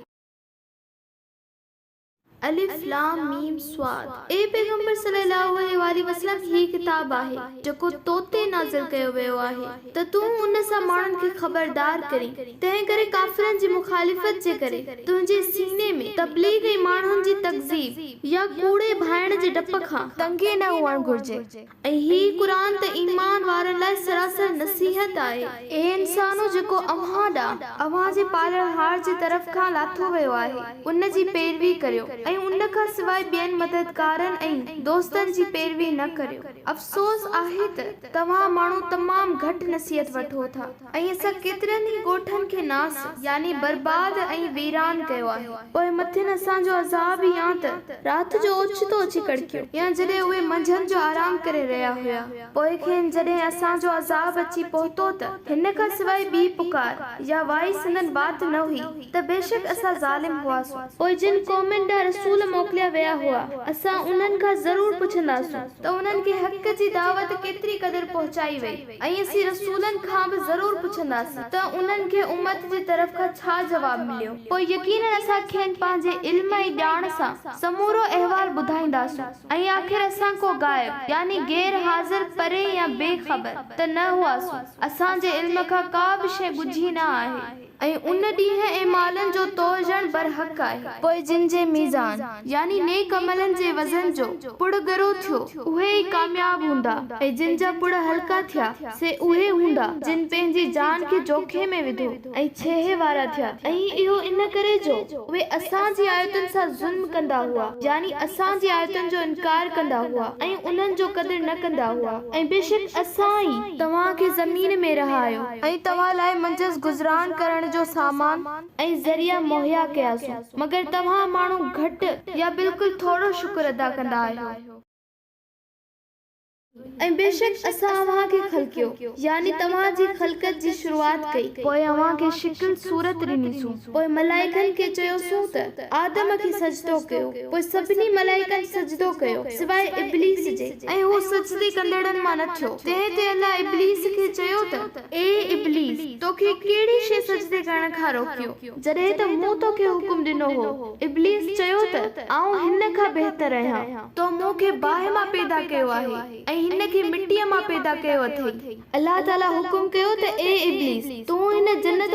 अलिफ लाम मीम स्वाद। ए पैगंबर सल्लल्लाहु अलैहि वसल्लम ही किताब आहे जेको तोते नाज़िल कयो वियो आहे त तूं उन सां माण्हुनि खे ख़बरदार करी। तंहिं करे काफ़िरनि जी मुखालिफ़त जे करे तुंहिंजे सीने में तबलीग ऐं माण्हुनि जी तकज़ीब या कूड़े भाइण जे डप खां तंगे न हुअण घुर्जे। ऐं ही क़ुरान त ईमान वारनि लाइ सरासर नसीहत आहे। ए इंसानो जेको अव्हां ॾांहुं अव्हां जे पालणहार जी तरफ़ खां लाथो वियो आहे उन जी पैरवी करियो ऐं उन खां सवाइ ॿियनि मददगारनि ऐं दोस्तनि जी पैरवी न करियो। अफ़सोस आहे त तव्हां माण्हू तमामु घटि नसीहत वठो था ऐं असां केतिरनि ई ॻोठनि खे नास यानी बर्बाद ऐं वीरान कयो आहे। पोइ मथिन असांजो अज़ाब या त राति जो ओचितो अची कड़कियो या जॾहिं उहे मंझंदि जो आराम करे रहिया हुया। पोइ खेनि जॾहिं असांजो अज़ाब अची पहुतो त हिन खां सवाइ ॿी पुकार या वाई संदन बात न हुई त बेशक असां ज़ालिम हुआसीं। पोइ जिन क़ौमुनि ॾांहुं रसूल मोकिलिया विया हुआ असां उन्हनि खां ज़रूर पुछंदासीं त उन्हनि खे हक़ जी दावत केतिरी क़दर पहुचाई वई ऐं असीं रसूलनि खां बि ज़रूर पुछंदासीं त उन्हनि खे उम्मत जी तरफ़ खां छा जवाब मिलियो। पोइ यकीनन असां खेनि पंहिंजे इल्म ऐं ॼाण सां समूरो अहवाल ॿुधाईंदासीं ऐं आख़िर असां को गायब यानी गैर हाज़िर परे या बेख़बर त न हुआसीं। असांजे इल्म खां का बि शइ ॻुझी न आहे ऐं उन ॾींहुं ऐं मालनि जो तोड़जण बरहक़ आहे। पोइ जिन जे मीज़ान यानी नेक अमलनि जे वज़न जो पुड़ गरो थियो उहे ई कामयाब हूंदा ऐं जिन जा पुड़ हल्का थिया से उहे हूंदा जिन पंहिंजी जान खे जोखे में विधो ऐं छेहे वारा थिया। ऐं इहो इन करे जो उहे असांजी आयतुनि सां ज़ुल्म कंदा हुआ यानी असांजी आयतुनि जो इनकार कंदा हुआ ऐं उन्हनि जो क़दर न कंदा हुआ। ऐं बेशक असां ई तव्हांखे ज़मीन में रहायो ऐं तव्हां लाइ मंझंदि गुज़रान करण जो सामान ऐं ज़रिया मुहैया कयासीं, मगर तव्हां माण्हू घटि या बिल्कुलु थोरो शुक्र अदा कंदा आहियो। ऐं बेशक असां अव्हांखे खलकियो यानी तव्हांजी ख़लक़त जी शुरूआत कई। पोइ अव्हांखे शिकिल सूरत ॾिनीसूं। पोइ मलाइकनि खे चयोसूं त आदम खे सजदो कयो। पोइ सभिनी मलाइकनि सजदो कयो सिवाइ इब्लीस जे ऐं हू सजदे कंदड़नि मां न थियो। तंहिं ते अल्लाह इब्लीस खे चयो त ए इब्लीस तोखे कहिड़ी शइ सजदे करण खां रोकियो जॾहिं त मूं तोखे हुकुम ॾिनो हो। इब्लीस चयो त आऊं हिन खां बहितर आहियां। तो मूंखे बाहि मां पैदा कयो आहे ऐं हिन खे मिटीअ मां पैदा कयो अथई। अल्लाह ताला हुकुम कयो त ए इब्लीस तूं हिन जन्नत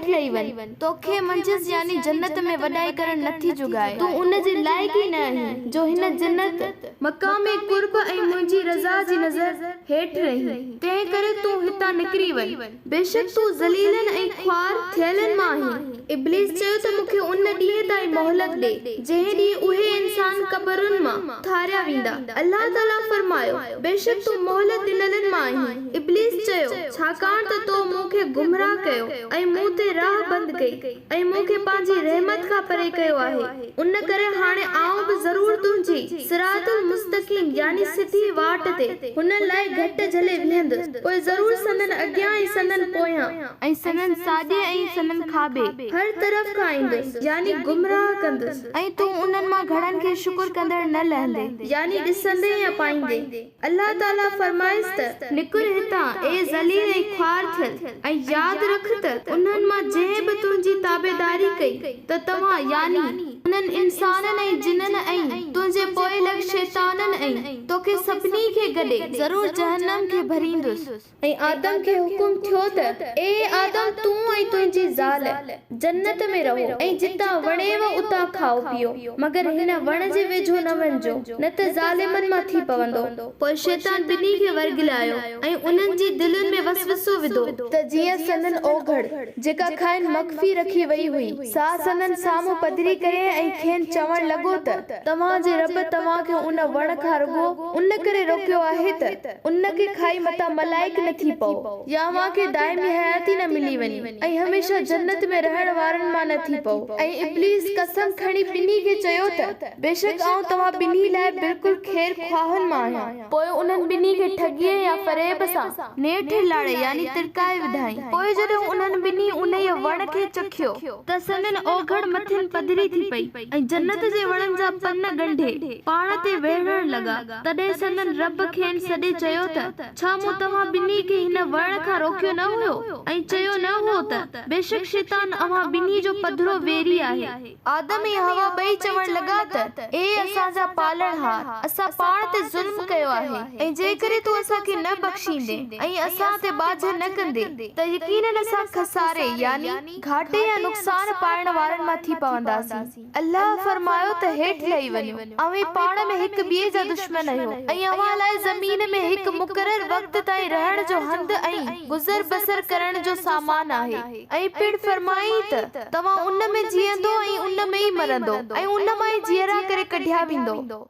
हेठि लही वञ, तोखे मंजिस यानी जन्नत में वॾाई करण नथी जुगाए, तूं उन जे लाइक़ ई न आहीं जो हिन जन्नत मक़ाम कुर्ब ऐं मुंहिंजी रज़ा जी नज़र हेठि रही, तंहिं करे तूं हितां निकिरी वञ, बेशक तूं ज़लीलनि ऐं ख्वार थियलनि मां आहीं। इब्लीस चयो त मूंखे उन ॾींहं ताईं मोहलत ॾे जंहिं ॾींहुं उहे इंसान क़बरुनि मां उथारिया वेंदा। अल्लाह ताला फरमायो, बेशक तूं मोहलत ॾिनलनि मां आहीं। इब्लीस चयो, छाकाणि त तो मूंखे गुमराह कयो ऐं मूं ते राह बंदि कई ऐं मूंखे पंहिंजी रहमत खां परे कयो आहे, उन करे हाणे आउं बि ज़रूर तुंहिंजी सिरातुल मुस्तक़ीम यानी सिधी वाट ते हुन लाइ घटि झले बीहंदुसि, पोइ ज़रूर संदन अॻियां ऐं संदन पोयां ऐं संदन साॼे ऐं संदन खाॿे हर तरफ़ खां ईंदुसि यानी गुमराह कंदुसि, ऐं तूं उन्हनि मां घणनि खे शुक्र कंदड़ न लहंदे यानी ॾिसंदे या पाईंदे। अल्लाह ताला फरमाइस त निकिर हितां ए ज़लील ऐं ख्वार थियल, ऐं यादि रख त उन्हनि मां जंहिं बि तुंहिंजी ताबेदारी कई त तव्हां यानी उन्हनि इंसाननि ऐं जिननि ऐं तुंहिंजे पोइ लॻ शैताननि ऐं तोखे सभिनी खे गॾे ज़रूर जहन्नम खे भरींदुसि। ऐं आदम खे हुकुम थियो त ए आदम तूं ऐं तुंहिंजी ज़ाल जन्नत में रहो ऐं जितां वणेव उतां खाओ पियो, मगर हिन वण जे वेझो न वञिजो न त ज़ालिमनि मां थी पवंदो। पोइ शैतान ॿिन्ही खे वरगिलायो ऐं उन्हनि जी दिलनि में वसवसो विधो त जीअं संदन ओघड़ जेका खाइनि मख़फ़ी रखी वई हुई सा संदन साम्हूं पधरी करे ऐं खेनि चवण लॻो त तव्हांजे रब तव्हांखे उन वण खां रुॻो उन करे रोकियो आहे त उन खे खाई मथां मलाइक न थी पओ या अव्हांखे दाइमी हयाती न मिली वञे ऐं हमेशा जन्नत में रहण वारनि मां न थी पओ। ऐं इब्लीस कसम खणी ॿिन्ही खे चयो त बेशक आउं तव्हां ॿिन्ही लाइ बिल्कुलु ख़ैर ख़्वाहनि मां आहियां। पोइ उन्हनि ॿिन्ही खे ठॻीअ या फरेब सां नेठि लाड़े यानी तिरकाए विधाई। पोइ जॾहिं उन्हनि ॿिन्ही उन वण खे चखियो त संदन ओघड़ मथिन पधरी थी पई ऐं जन्नत जे वणनि जा पन ॻंढे पाण ते वेढ़ण लॻा। तॾहिं संदन रब खेनि सॾे चयो त छा मूं तव्हां ॿिन्ही खे हिन वण खां रोकियो न हुयो ऐं चयो न हो त बेशक शैतान अव्हां ॿिन्ही जो पधरो वेरी आहे। आदम ऐं हवा ॿई चवण लॻा त ए असांजा पालणहार, असां पाण ते ज़ुल्म कयो आहे ऐं जेकॾहिं तूं असांखे न बख़्शींदे ऐं असां ते बाझ न कंदे त यकीनन असां खसारे यानी घाटे या नुक़सान पाइण वारनि मां थी पवंदासीं। अल्लाह फरमायो त हेठि लही वञो, अव्हीं पाण में हिक ॿिए जा दुश्मन आहियो ऐं अव्हां लाइ ज़मीन में हिक मुक़रर वक़्त ताईं रहण जो हंधु ऐं गुज़र बसर करण जो सामान आहे। ऐं पिण फरमाई त तव्हां उन में जीअंदो ऐं उन में ई मरंदो ऐं उन मां ई जीअरा करे कढिया वेंदो।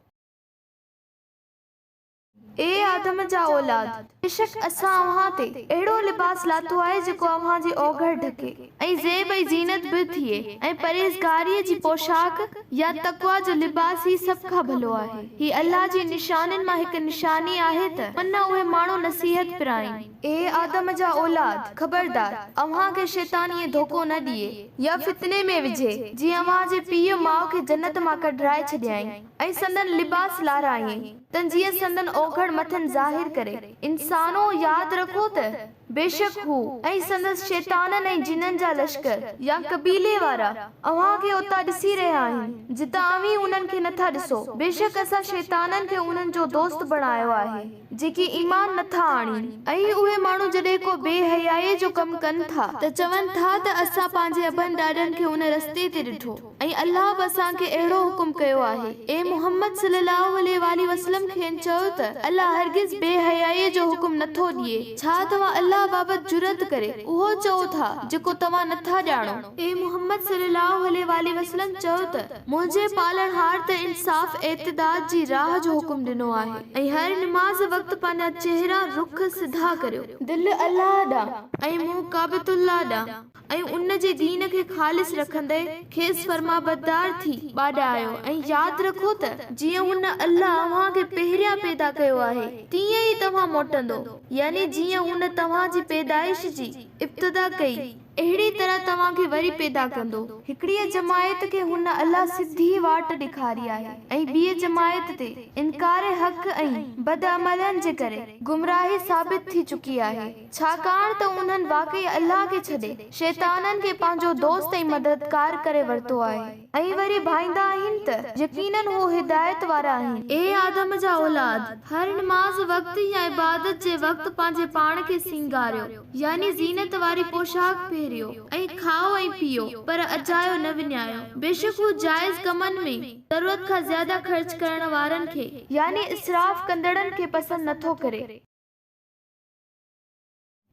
ए आदम जा औलाद, बेशक असां अव्हां ते अहिड़ो लिबास लाथो आहे जेको अव्हां जी ओघड़ ढके ऐं ज़ेब ऐं ज़ीनत बि थिए ऐं परहेज़गारीअ जी पोशाक या तक़वा जो लिबास ही सभ खां भलो आहे। ही अल्लाह जी निशानिन मां हिक निशानी आहे त मना उहे माण्हू नसीहत पिराइनि। ए आदम जा औलाद, खबरदार अव्हां खे शैतान इएं धोखो न ॾिए या फितने में विझे जीअं अव्हां जे पीउ माउ खे जन्नत मां कढाए छॾियईं ऐं संदन लिबास लारायईं त जीअं संदन ओघड़ मथन ज़ाहिर करे। इंसानो याद रखो त बेशक हू ऐं संदस शैताननि ऐं जिननि जा लश्कर या कबीले वारा अव्हां खे उतां ॾिसी रहिया आहिनि जितां अव्हीं उन्हनि खे नथा ॾिसो। बेशक असां शैताननि खे उन्हनि जो दोस्त बणायो आहे जेकी ईमान नथा आणीनि। ऐं उहे माण्हू जॾहिं को बेहयाईअ जो कमु कनि था त चवनि था त असां पंहिंजे अबनि ॾाॾनि खे उन रस्ते ते ॾिठो ऐं अल्लाह बि असांखे अहिड़ो हुकुम कयो आहे। ए मुहम्मद सल्लल्लाहु अलैहि वसल्लम खेनि चयो त अल्लाह हरगिज़ बेहयाईअ जो हुकुम नथो ॾिए। छा तव्हां अल्लाह बाबत जुरत करे उहो चओ था जेको तव्हां नथा ॼाणो? ए मुहम्मद सल्लल्लाहु अलैहि वसल्लम चयो त मुंहिंजे पालणहार त इंसाफ़ एतिदाद जी राह जो हुकुम ॾिनो आहे ऐं हर निमाज़ वक़्तु पंहिंजा चेहरा रुख सिधा करियो, दिलि अल्लाह ॾांहुं ऐं मुंहुं काबतुल्लाह ॾांहुं ऐं उन जे दीन खे ख़ालिस रखंदे खेसि फरमाबरदार थी ॿाॾायो। ऐं यादि रखो त जीअं हुन अल्लाह अव्हां खे पहिरियां पैदा कयो आहे तीअं ई तव्हां मोटंदो, यानी जीअं हुन तव्हां जी पैदाइश जी इब्तिदा कई अहिड़ी तरह तव्हां खे वरी पैदा कंदो। हिकिड़ीअ जमायत खे हुन अल्लाह सिधी वाट ॾेखारी आहे ऐं ॿिए जमायत ते इनकार हक़ ऐं बदअमलनि जे करे गुमराही साबित थी चुकी आहे, छाकाणि त उन्हनि वाकई अल्लाह खे छॾे शैताननि खे पंहिंजो दोस्त ऐं मददगार करे वरितो आहे ऐं वरी भाईंदा आहिनि त यकीनन हू हिदायत वारा आहिनि। ए आदम जा औलाद, हर नमाज़ वक़्तु या इबादत जे वक़्तु पंहिंजे पाण खे सिंगारियो यानी ज़ीनत वारी पोशाक पहिरियो फेरियो ऐं खाओ ऐं पियो पर अजायो न विञायो। बेशक हू जाइज़ कमनि में ज़रूरत खां ज़्यादा ख़र्च करण वारनि खे यानी इसराफ़ कंदड़नि खे पसंदि नथो करे।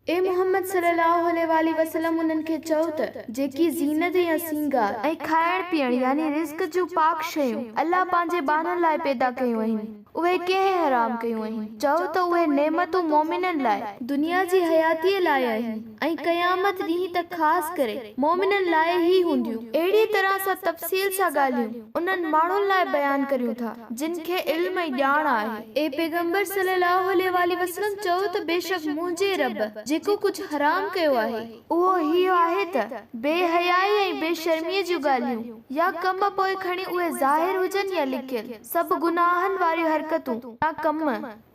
ए मोहम्मद सल्लल्लाहु अलैहि वसल्लम उन्हनि खे चओ त जेकी ज़ीनत या सींगार ऐं खाइण पीअण यानी रिज़्क़ जूं पाक शयूं अल्लाह पंहिंजे बाननि लाइ पैदा कयूं आहिनि उहे कंहिं हराम कयूं आहिनि। चओ त उहे नेमतूं मोमिननि लाइ दुनिया जी हयातीअ लाइ आहिनि ऐं क़यामत ॾींहुं त ख़ासि करे मोमिननि लाइ ई हूंदियूं। अहिड़ी तरह सां तफ़सील सां ॻाल्हियूं उन्हनि माण्हुनि लाइ बयान करियूं था जिन खे इल्म ऐं ॼाण आहे। ए पैगंबर सल्लल्लाहु अलैहि वसल्लम चओ त बेशक मुंहिंजे रब जेको कुछ हराम कयो आहे उहो हीअ आहे त बेहयाई ऐं बेशर्मीअ जूं ॻाल्हियूं या कम पोइ खणी उहे ज़ाहिर हुजनि या लिकियल सभु गुनाहनि वारियूं हरकतूं ना कम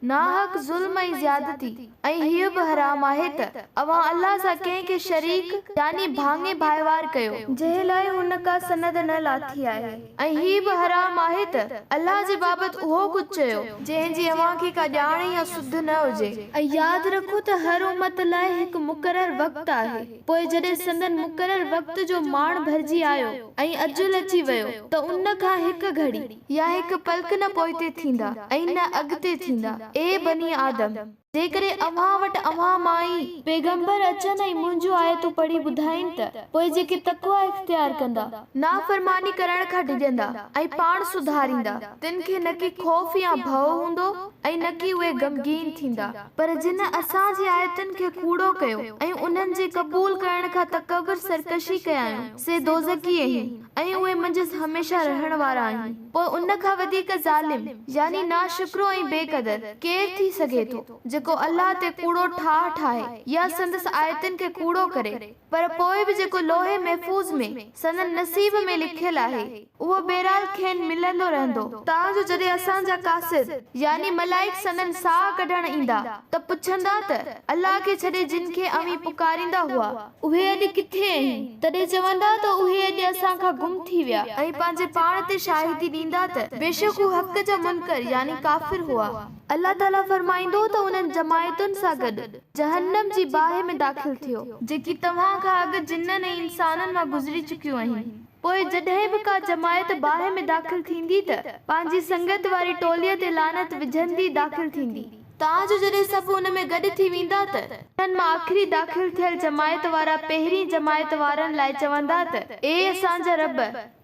नाहक ज़ुल्म ऐं ज़्यादती ऐं हीअ बि हराम आहे त अवां अल्लाह सां कंहिंखे शरीक यानी भाङे भाईवार कयो जंहिं लाइ हुन का सनद न लाथी आहे। ऐं हीअ बि हराम आहे त अल्लाह जे बाबति उहो कुझु चयो जंहिंजी अवां खे का ॼाण या सुध न हुजे। ऐं यादि रखो त हर उम्मत लाइ हिकु मुक़रर वक़्तु आहे पोइ जॾहिं संदन मुक़रर वक़्त जो माण भरिजी आयो ऐं अजुल अची वियो त उन खां हिकु घड़ी या हिकु पलक न पोइते थींदा ऐं न अॻिते थींदा। ए बनी आदम जेकॾहिं अव्हां वटि अव्हां मां ई पैगंबर अचनि ऐं मुंहिंजूं आयतूं पढ़ी ॿुधाइनि त पोइ जेके तक़वा इख्तियार कंदा नाफ़रमानी करण खां डिॼंदा ऐं पाण सुधारींदा तिन खे न की खौफ़ या भउ हूंदो ऐं न की उहे गमगीन थींदा। पर जिन असांजी आयतुनि खे कूड़ो कयो ऐं उन्हनि जे क़बूल करण खां तकबर सरकशी कयायूं से दोज़खी आहिनि ऐं उहे मंझि हमेशह रहण वारा आहिनि। पोइ उन खां वधीक ज़ालिम यानी नाशुक्रो ऐं बेक़दर केरु थी सघे थो जेको अल्लाह ते कूड़ो ठाहे या संदस आयतुनि खे कूड़ो करे। पर पोइ बि जेको लोहे महफूज़ में संदन नसीब में लिखियल आहे उहो बहरहाल खेनि मिलंदो रहंदो। ताजो जॾहिं असांजा कासिद यानी मलाइक संदन साह कढण ईंदा त पुछंदा त अल्लाह खे छॾे जिन खे अवी पुकारींदा हुआ उहे अॼु किथे आहिनि तॾहिं चवंदा त उहे अॼु असां खां गुम थी विया ऐं पंहिंजे पाण ते शाहिदी ॾींदा त बेशक हू हक़ जा मुनकर यानी काफ़िर हुआ। अल्लाह ताला फरमाईंदो त उन्हनि जमायतुनि सां गॾु जहन्नम जी बाहि में दाख़िल थियो जेकी तव्हां खां अॻु जिन्ननि ऐं इंसाननि मां गुज़री चुकियूं आहिनि। पोइ जॾहिं बि का जमायत बाहि में दाख़िल थींदी त पंहिंजी संगत वारी टोलीअ ते लानत विझंदी दाख़िल थींदी। ताजो जॾहिं सभु उन में गॾु थी वेंदा त उन्हनि मां आख़िरी दाख़िल थियल जमायत वारा पहिरीं जमायत वारनि लाइ चवंदा त ए असांजा रब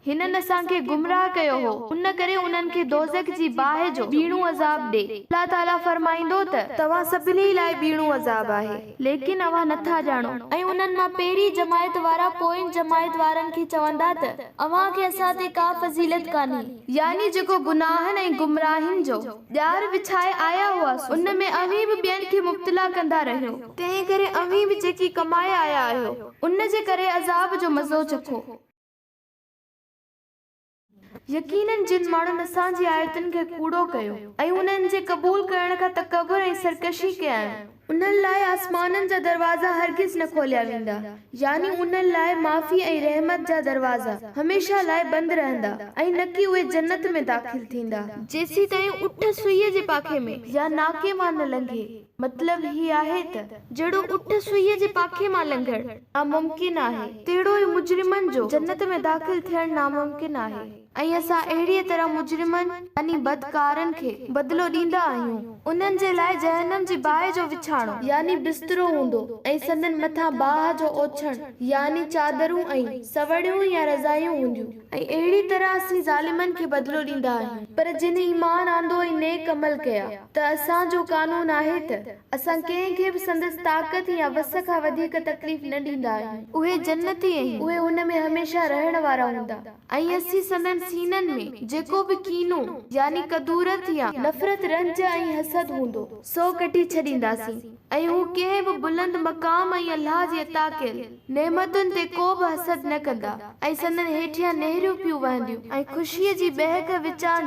हिननि असांखे गुमराह कयो हो उन करे उन्हनि खे दोज़ख जी बाहि जो बीणो अज़ाब ॾे। अल्लाह ताला फरमाईंदो त तव्हां सभिनी लाइ बीणो अज़ाब आहे लेकिन अव्हां नथा ॼाणो। ऐं उन्हनि मां पहिरीं जमायत वारा पोइनि जमायत वारनि खे चवंदा त अव्हां खे असां ते का फज़ीलत कान्हे यानी जेको गुनाहनि ऐं गुमराहिनि जो ॼार विछाए आया हुआसीं उन में अव्हीं बि ॿियनि खे मुब्तला कंदा रहियो तंहिं करे अव्हीं बि जेकी कमाए आया आहियो उन जे करे अज़ाब जो मज़ो चखो। यकीनन जिन माण्हुनि असांजी आयतुनि खे कूड़ो कयो ऐं उन्हनि जे क़बूल करण खां तकबर ऐं सरकशी कयायूं उन्हनि लाइ आसमाननि जा दरवाज़ा हरगिज़ न खोलिया वेंदा यानी उन्हनि लाइ माफ़ी ऐं रहमत जा दरवाज़ा हमेशह लाइ बंदि रहंदा ऐं न की उहे जन्नत में दाख़िल थींदा जेसी ताईं उठ सुईअ जे पाखे में या नाके मां न लंघे। मतलब ही आहे त जहिड़ो उठ सुईअ जे पाखे मां लंघण नामुमकिन आहे तहिड़ो ई मुजरिमनि जो जन्नत में दाख़िल थियण नामुमकिन आहे। ऐं असां अहिड़ीअ तरह मुजरिमनि यानी बदकारनि खे बदिलो ॾींदा आहियूं उन्हनि जे लाइ जहन्नम जी बाहि जो विछाणो यानी बिस्तरो हूंदो ऐं संदन मथां बाहि जो ओछण यानी चादरूं ऐं सवड़ियूं या रज़ायूं हूंदियूं। ऐं अहिड़ी तरह असीं ज़ालिमनि खे बदिलो ॾींदा आहियूं। पर जिन ईमान आंदो ऐं नेक अमल कया त असांजो कानून आहे त असां कंहिंखे बि संदसि ताक़त या वस खां वधीक तकलीफ़ न ॾींदा आहियूं। उहे जन्नती आहिनि उहे हुन में हमेशह रहण वारा हूंदा ऐं असीं संदन सीननि में जेको बि कीनो यानी कदूरत या नफ़रत रंज ऐं हसद हूंदो सो कटी छॾींदासीं ऐं हू कंहिं बि बुलंद मक़ाम ऐं अल्लाह जी अता कयल नेमतुनि ते को बि हसद न कंदा ऐं संदन हेठियां नहरियूं पियूं वहंदियूं ऐं ख़ुशीअ जी बहक विचां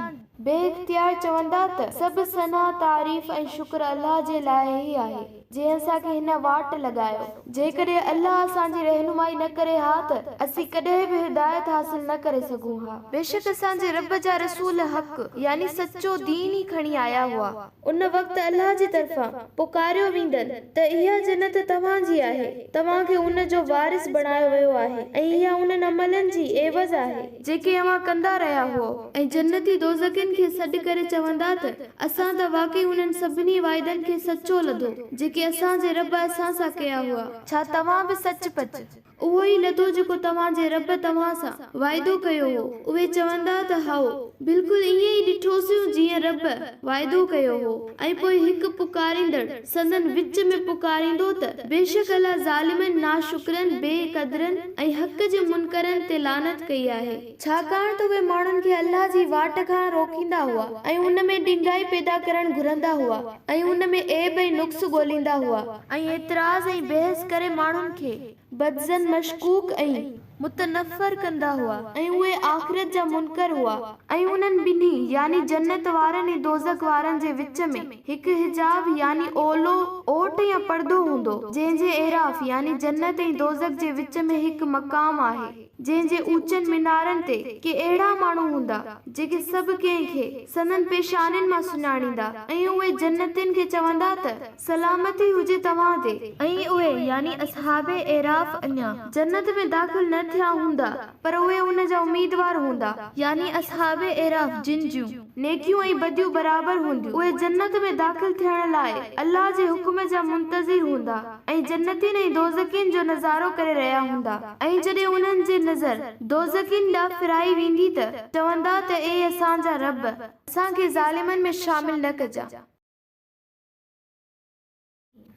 बेइख्तियार चवंदा त सभु सना तारीफ़ ऐं शुक्र अल्लाह जे लाइ ई आहे जंहिं असांखे हिन वाट लॻायो। जेकॾहिं अल्लाह असांजी रहनुमाई न करे हा त असीं कॾहिं बि हिदायत हासिल न करे सघूं हा। बेशक असांजे रब जा रसूल हक़ यानी सचो दीन ई खणी आया हुआ। उन वक़्त अल्लाह जी तरफ़ां पुकारियो वेंदनि त इहा जन्नत तव्हांजी आहे, तव्हांखे उन जो वारिस बणायो वियो आहे ऐं इहा उन्हनि अमलनि जी एवज़ आहे जेके अव्हां कंदा रहिया हुओ। ऐं जन्नती दोज़खिन खे सॾु करे चवंदा त असां त वाकई उन्हनि सभिनी वाइदनि खे सचो लधो जेके असांजे रब असां सां कया हुआ। छा तव्हां बि सच पच उहो ई लधो जेको तव्हांजे रब तव्हां सां वाइदो कयो हो? उहे चवंदा त हाओ बिल्कुलु ईअं ई ॾिठोसीं जीअं रब वाइदो कयो हो। ऐं पोइ हिकु पुकारींदड़ संदन विच में पुकारींदो त बेशक अल्लाह ज़ालिमनि नाशुक्रनि बेक़दरनि ऐं हक़ जे मुनकरनि ते लानत कई आहे। छाकाणि त उहे माण्हुनि खे अल्लाह जी वाट खां रोकींदा हुआ ऐं उन में ॾिंगाई पैदा करणु घुरंदा हुआ ऐं उन में ऐब ऐं नुक्स ॻोल्हींदा हुआ ऐं एतिराज़ ऐं बहस करे माण्हुनि खे बदज़न मशकूक ऐं मुतनफ़र कंदा हुआ ऐं उहे आख़िरत जा मुनकर हुआ। ऐं उन्हनि ॿिन्ही यानी जन्नत वारनि ऐं दोज़ख वारनि जे विच में हिकु हिजाब यानी ओलो ओट या पर्दो हूंदो जंहिंजे एराफ़ यानी जन्नत ऐं दोज़ख जे विच में हिकु मक़ाम आहे जंहिंजे ऊचनि मीनारनि ते के अहिड़ा माण्हू हूंदा जेके सभु कंहिंखे सनन पेशानिन मां सुञाणींदा ऐं उहे जन्नतिन खे चवंदा त सलामती हुजे तव्हां ते। ऐं उहे यानी असहाबे एराफ़ अञा जन्नत में दाख़िल न थिया हूंदा पर उहे उन जा उम्मीदवार हूंदा यानी असहाबे एराफ़ जिन जूं नेकियूं ऐं बदियूं बराबर हूंदियूं। उहे जन्नत में दाख़िल थियण लाइ अल्लाह जे हुक्म जा मुंतज़िर हूंदा ऐं जन्नतिन ऐं दोज़खिन जो नज़ारो करे रहिया हूंदा। ऐं जॾहिं उन्हनि जे नज़र दोज़खिन ॾांहुं फिराई वेंदी त चवंदा त ए असांजा रब असांखे ज़ालिमनि में शामिल न कजा।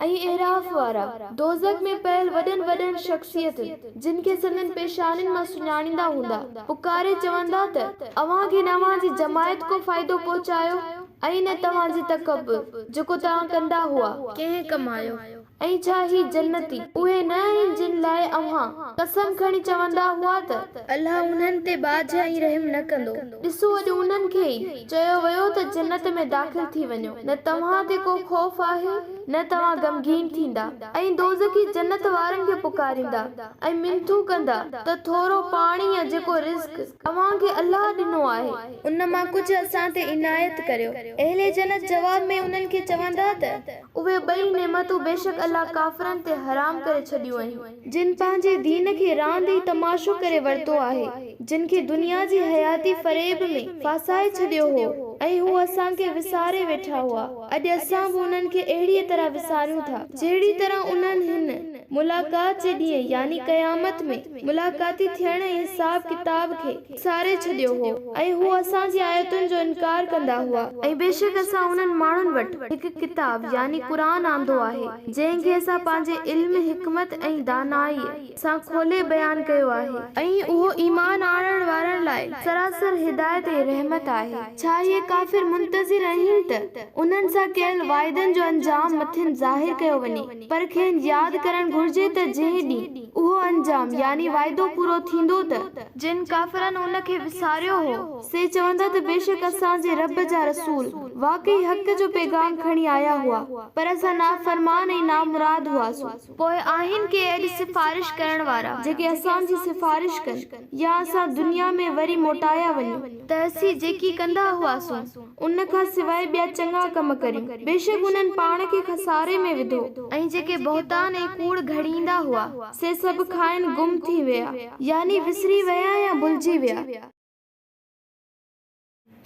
ऐं एराफ़ वारा दोज़ख में पयल वॾनि वॾनि शख़्सियतुनि जिन खे सनन पेशानिन मां सुञाणींदा हूंदा पुकारे चवंदा त अव्हांखे न अव्हांजी जमायत को फ़ाइदो पहुचायो ऐं न तव्हांजी तकब्बुर जेको तव्हां कंदा हुआ कंहिं कमायो। ऐं छा ही जन्नती उहे न आहिनि जिन लाइ अव्हां कसम खणी चवंदा हुआ त अल्लाह उन्हनि ते बादशाही रहम न कंदो। ॾिसो अॼु उन्हनि खे ई चयो वियो त जन्नत में दाख़िल थी वञो, न तव्हां ते को ख़ौफ़ आहे न तव्हां गमगीन थींदा। ऐं दोज़खी जन्नत वारनि खे पुकारींदा ऐं मिनथू कंदा त थोरो पाणी या जेको रिज़्क़ अव्हांखे अल्लाह ॾिनो आहे उन मां कुझु असां ते इनायत करियो। अहले जन्नत जवाब में उन्हनि खे चवंदा त उहे ॿई नेमतूं बेशक अल्लाह काफ़िरनि ते हराम करे छॾियूं आहिनि जिन पंहिंजे दीन खे रांदि ऐं तमाशो करे वरितो आहे, जिन खे दुनिया जी हयाती फ़रेब में फासाए छॾियो हो ऐं हू असांखे विसारे वेठा हुआ। अॼु असां बि उन्हनि खे अहिड़ीअ तरह विसारियूं था जहिड़ी तरह उन्हनि हिन मुलाक़ात जे ॾींहुं यानी क़यामत में मुलाक़ाती थियण ऐं हिसाब किताब खे विसारे छॾियो हो ऐं हू असांजी आयतुनि जो इनकार कंदा हुआ। ऐं बेशक असां उन्हनि माण्हुनि वटि हिकु किताब यानी क़ुरान आंदो आहे जंहिंखे असां पंहिंजे इल्म हिकमत ऐं दानाई सां खोले बयान कयो आहे ऐं उहो ईमान आणण वारनि लाइ सरासर हिदायत ऐं रहमत आहे। छा इहे काफ़िर मुंतज़िर आहिनि त उन्हनि सां कयल वाइदनि जो अंजाम मथिन ज़ाहिर कयो वञे, पर खेनि यादि करणु घुर्जे त जंहिं ॾींहुं उहो अंजाम यानी वाइदो पूरो थींदो त जिन काफ़िरनि उन खे विसारियो हो से चवंदा त बेशक असांजे रब जा रसूल वाकई हक़ जो पैगाम खणी आया हुआ पर असां नाफ़रमान ऐं नामुराद हुआसीं। पोइ आहिनि के अॼु सिफ़ारिश करण वारा जेके असांजी सिफ़ारिश कनि या असां दुनिया में वरी मोटाया वञूं त असीं जेकी कंदा हुआसीं उन खां सवाइ ॿिया चङा कम करियूं। बेशक उन्हनि पाण खे खसारे में विधो ऐं जेके बहतान ऐं कूड़ घड़ींदा हुआ से सभु खाइण गुम थी विया यानी विसरी विया या भुलिजी विया।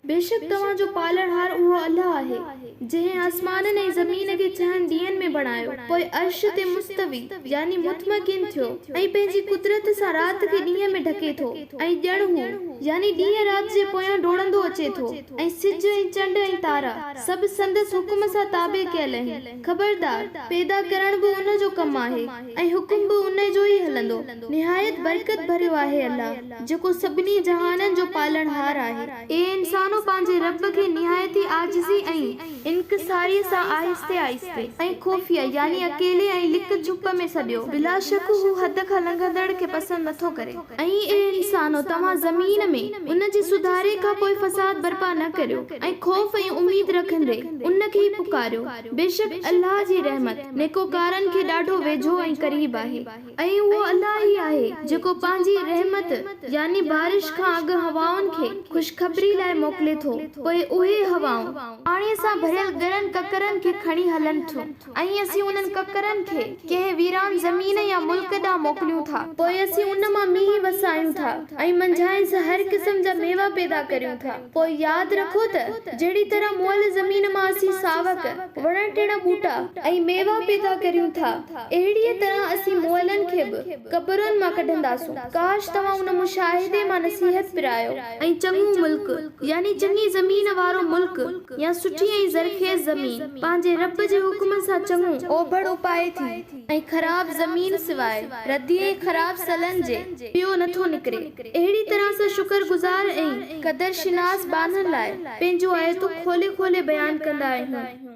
बेशक तव्हांजो पालणहार उहो अल्लाह आहे जंहिं आसमाननि ऐं ज़मीन खे 6 ॾींहंनि में बणायो, पोइ अर्श ते मुस्तवी यानी मुतमकिन थियो ऐं पंहिंजी कुदरत सां राति खे ॾींहं में ढके थो ऐं ॼण हू यानी ॾींहं राति जे पोयां डोड़ंदो अचे थो ऐं सिज ऐं चंड ऐं तारा सभु संदसि हुकुम सां ताबे कयल आहिनि। ख़बरदार पैदा करण बि उन जो कमु आहे ऐं हुकुम बि उन जो ई हलंदो। निहायत बरकत भरियो आहे अल्लाह जेको सभिनी जहाननि जो पालणहार आहे। ए इंसानो असां पंहिंजे रब खे निहायती आजिज़ी ऐं इनकिसारी सां आहिस्ते आहिस्ते ऐं खुफिया यानी अकेले ऐं लिक छुप में सॼो। बिला शक हू हद खां लंघंदड़ खे पसंद नथो करे। ऐं ए इंसानो तव्हां ज़मीन में उन जे सुधारे खां पोइ फसाद बर्पा न करियो ऐं खौफ ऐं उम्मीद रखंदे उन खे ई पुकारियो। बेशक अल्लाह जी रहमत नेकोकारनि खे ॾाढो वेझो ऐं करीब आहे ऐं उहो अल्लाह ई आहे जेको पंहिंजी रहमत यानी बारिश खां अॻु हवाउनि खे खुशखबरी लाइ मोकिले थो। पोइ उहे हवाऊं पाणीअ सां भरियल गरनि ककरनि खे खणी हलनि थियूं ऐं असीं उन्हनि ककरनि खे कंहिं वीरान ज़मीन या मुल्क ॾांहुं मोकिलियूं था। पोइ असीं उन मां मींहुं वसायूं था ऐं मंझाइनि सां हर क़िस्म जा मेवा पैदा करियूं था। पोइ यादि रखो त जहिड़ी तरह मुअल ज़मीन मां असीं सावक वण टिण ॿूटा ऐं मेवा पैदा करियूं था अहिड़ीअ तरह असीं मुअलनि खे बि कबरुनि मां कढंदासूं। काश तव्हां उन मुशाहिदे मां नसीहत पिरायो ऐं चङो मुल्क यानी चङी ज़मीन वारो मुल्क या सुठी ऐं ज़रखेज़ ज़मीन पंहिंजे रब जे हुक्म सां चङो ओभड़ उपाए थी ऐं ख़राब ज़मीन सिवाइ रदी ऐं ख़राब सलन जे ॿियो नथो निकिरे। अहिड़ी तरह सां शुक्रगुज़ार ऐं क़दर शिनास बाननि लाइ पंहिंजो आयतो खोले खोले बयान कंदा आहियूं।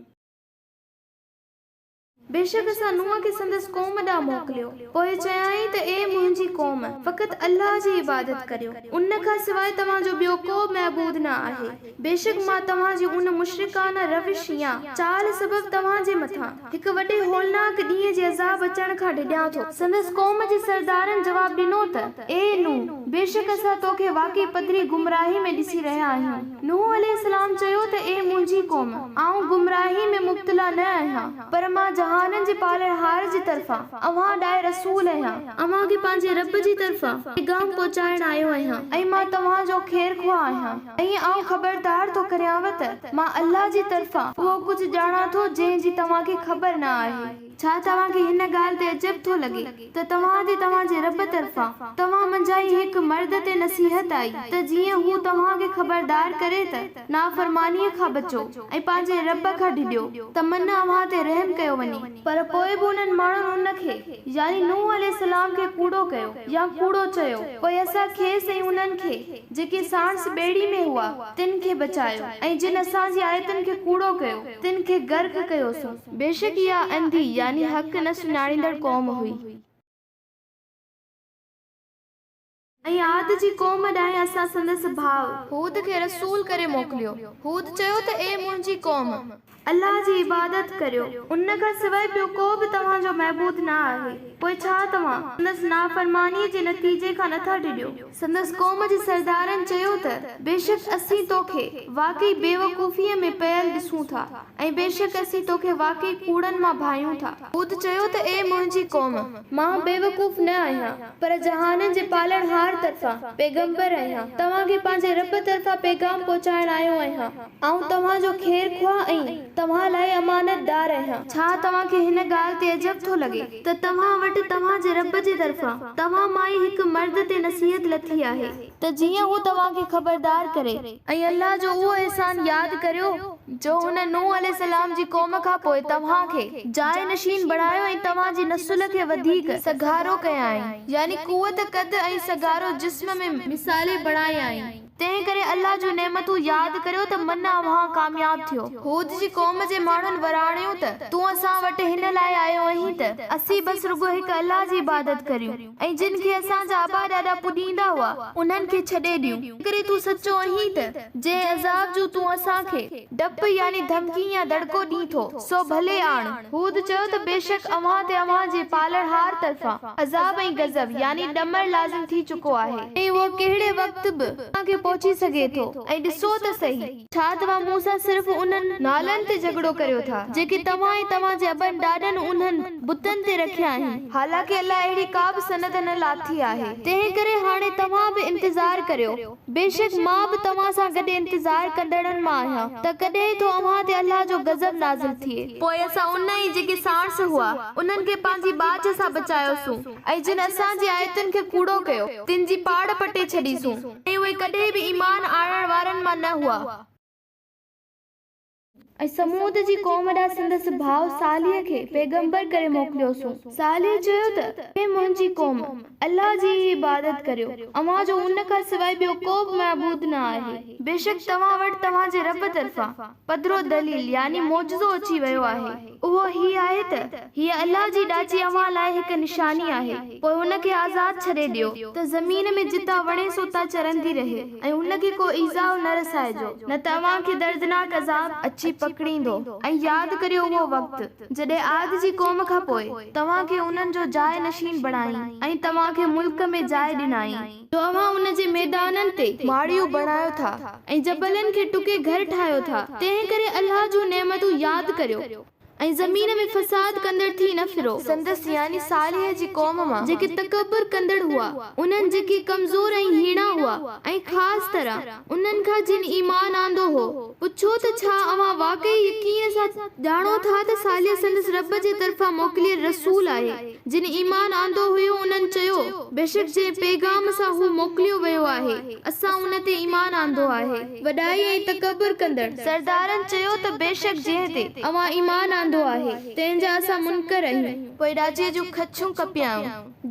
बेशक असां नूह खे संदसि क़ौम ॾांहुं मोकिलियो। पोइ चयाईं त ए मुंहिंजी क़ौम फ़क़ति अल्लाह जी इबादत करियो, उन खां सवाइ तव्हांजो ॿियो को महबूद न आहे। बेशक मां तव्हांजी उन मुशरिकाना रविश या चाल सबब तव्हांजे मथां हिकु वॾे होलनाक ॾींहं जे अज़ाब अचण खां डिॼां थो। संदसि क़ौम जे सरदारनि जवाब ॾिनो त ए नूह, बेशक असां तोखे वाक़ई पधरी गुमराही में ॾिसी रहिया आहियूं। नूह अलैहिस्सलाम चयो त ए मुंहिंजी क़ौम, आऊं गुमराही में मुब्तला न आहियां, पर मां जहाननि जे पालणहार जी तरफ़ां अव्हां ॾांहुं रसूल आहियां। अव्हां खे पंहिंजे रब जी तरफ़ां पैगाम पहुचाइण आयो आहियां ऐं मां तव्हांजो ख़ैर ख़्वाह आहियां ऐं आऊं ख़बरदार थो करियांव त मां अल्लाह जी तरफ़ां उहो कुझु ॼाणां थो जंहिंजी तव्हांखे ख़बर न आहे। छा तव्हांखे हिन ॻाल्हि ते अजब थो लॻे त तव्हां ते तव्हांजे रब तरफ़ां तव्हां मंझां ई हिकु मर्द ते नसीहत आई त जीअं हू तव्हांखे ख़बरदार करे त नाफ़रमानीअ खां बचो ऐं पंहिंजे रब खां डिॼो त मन अव्हां ते रहम कयो वञे। पर पोइ बि उन्हनि माण्हुनि उनखे यानी नूह अलैहिस्सलाम खे कूड़ो कयो या कूड़ो चयो। पोइ असां खेसि ऐं उन्हनि खे जेके साणस ॿेड़ी में हुआ तिन खे बचायो ऐं जिन असांजी आयतुनि खे कूड़ो कयो तिन खे गर्क कयोसीं। बेशक इहा अंधी यानी हक़ न सुञाणींदड़ क़ौम हुई। ऐं आद जी क़ौम ॾांहुं असां संदसि भाउ हूद खे रसूल करे मोकिलियो। हूद चयो त ए मुंहिंजी क़ौम, अल्लाह जी इबादत करियो, उन खां सवाइ ॿियो को बि तव्हांजो महबूद न आहे। पोइ छा तव्हां संदसि नाफ़रमानीअ जे नतीजे खां नथा डिॼो? संदसि क़ौम जे सरदारनि चयो त बेशक असीं तोखे वाक़ई बेवकूफ़ीअ में पियल ॾिसूं था ऐं बेशक असीं तोखे वाक़ई कूड़नि मां भायूं था। हूद चयो त ए मुंहिंजी क़ौम, मां बेवकूफ़ न आहियां, पर जहाननि जे पालणहार तरफ़ां पैगंबर आहियां। तव्हांखे पंहिंजे रब तरफ़ां पैगाम पहुचाइण आयो आहियां। आऊं तव्हांजो ख़ैर ख़्वाह ऐं तव्हां लाइ अमानतदार आहियां। छा तव्हांखे हिन ॻाल्हि ते अजब थो लॻे त तव्हां वटि तव्हांजे रब जे तरफ़ां तव्हां मां ई हिकु मर्द ते नसीहत लथी आहे त जीअं हू तव्हांखे ख़बरदार करे ऐं अल्लाह जो उहो एहसान यादि करियो जो हुन नूह अलैहिस्सलाम जी क़ौम खां पोइ तव्हांखे जाइ नशीन बणायो ऐं तव्हांजी नसुल खे वधीक सगारो कयाईं यानी कुवत कद ऐं सगारो जिस्म में मिसाले बणायाईं। तंहिं करे अल्लाह जूं नेमतूं यादि करियो त मन अव्हां कामयाब थियो। हूद जी क़ौम जे माण्हुनि वराणियो त तूं असां वटि हिन लाइ आयो आहीं त असीं बसि रुगो हिकु अल्लाह जी इबादत करियूं ऐं जिन खे असांजा आबा ॾाॾा पुॼींदा हुआ उन्हनि खे छॾे ॾियूं। करे तूं सचो आहीं त जंहिं अज़ाब जूं तूं असांखे डप यानी धमकी या दड़को ॾीं थो सो भले आण। हूद चयो त बेशक अव्हां ते अव्हां जे पालणहार तरफ़ां अज़ाब ऐं गज़ब यानी ॾमर लाज़िम थी चुको आहे ऐं उहो कहिड़े वक़्त बि तव्हांखे पहुची सघे थो। ऐं ॾिसो त सही, छा तव्हां मूंसां सिर्फ़ उन्हनि नालनि ते झगड़ो करियो था जेके तव्हां ऐं तव्हांजे अबनि ॾाॾनि उन्हनि बुतनि ते रखिया आहिनि? हालांकि अल्लाह अहिड़ी का बि सनद न लाथी आहे। तंहिं करे हाणे तव्हां बि इंतज़ार करियो, बेशक मां बि तव्हां सां गॾु इंतज़ार कंदड़नि मां आहियां त कॾहिं तो अव्हां ते अल्लाह जो गज़ब नाज़िल थिए। पोइ असां उन ई जेके साणस हुआ उन्हनि खे पंहिंजी बाज सां बचायोसूं ऐं जिन असांजी आयतुनि खे कूड़ो कयो तिन जी पाड़ पटे छॾीसूं ऐं उहे कॾहिं बि ईमान आणण वारनि मां न हुआ। ऐं समूद जी क़ौम ॾांहुं संदसि भाउ सालिह खे पैगंबर करे मोकिलियोसूं। सालिह चयो त हे मुंहिंजी क़ौम, अल्लाह जी इबादत करियो, अव्हां जो उन खां सवाइ ॿियो को बि महबूद न आहे। बेशक तव्हां वटि तव्हांजे रब तरफ़ां पधरो दलील यानी मौजज़ो अची वियो आहे। उहो ही आहे त हीअ अल्लाह जी ॾाची अव्हां लाइ हिकु निशानी आहे। पोइ हुनखे आज़ाद छॾे ॾियो त ज़मीन में जितां वणे सो ता चरंदी रहे ऐं हुनखे को ईज़ाउ न रसाइजो, न तव्हांखे दर्दनाक अज़ाब अची पकड़ींदो। ऐं यादि करियो उहो वक़्तु जॾहिं आद जी क़ौम खां पोइ तव्हांखे उन्हनि जो जाइ नशीन बणाई ऐं तव्हांखे मुल्क में जाइ ॾिनाई जो अव्हां उन जे मैदाननि ते माड़ियूं बणायो था ऐं जबलनि खे टुके घर ठाहियो था। तंहिं करे अल्लाह जूं नेमतूं यादि करियो ऐं ज़मीन में फसाद कंदड़ थी न फिरो। संदसि यानी सालिह जी क़ौम मां जेके तकबर कंदड़ हुआ, उन्हनि जेके कमज़ोर ऐं हीणा हुआ ऐं ख़ासि तरह उन्हनि खां जिन ईमान आंदो हो, पुछो त छा अव्हां वाकई यकीन सां ॼाणो था त सालिह संदसि रब जे तरफ़ां मोकिलियल रसूल आहे। जिन ईमान आंदो हुयो उन्हनि चयो, बेशक जे पैगाम सां हू मोकिलियो वियो आहे, असां उन ते ईमान आंदो आहे। वॾाई ऐं तकबर कंदड़ सरदारनि चयो त बेशक जंहिं ते अव्हां ईमान आंदो आहे तंहिंजा असां मुनकर आहियूं। पोइ राजे जूं खछूं कपियाऊं,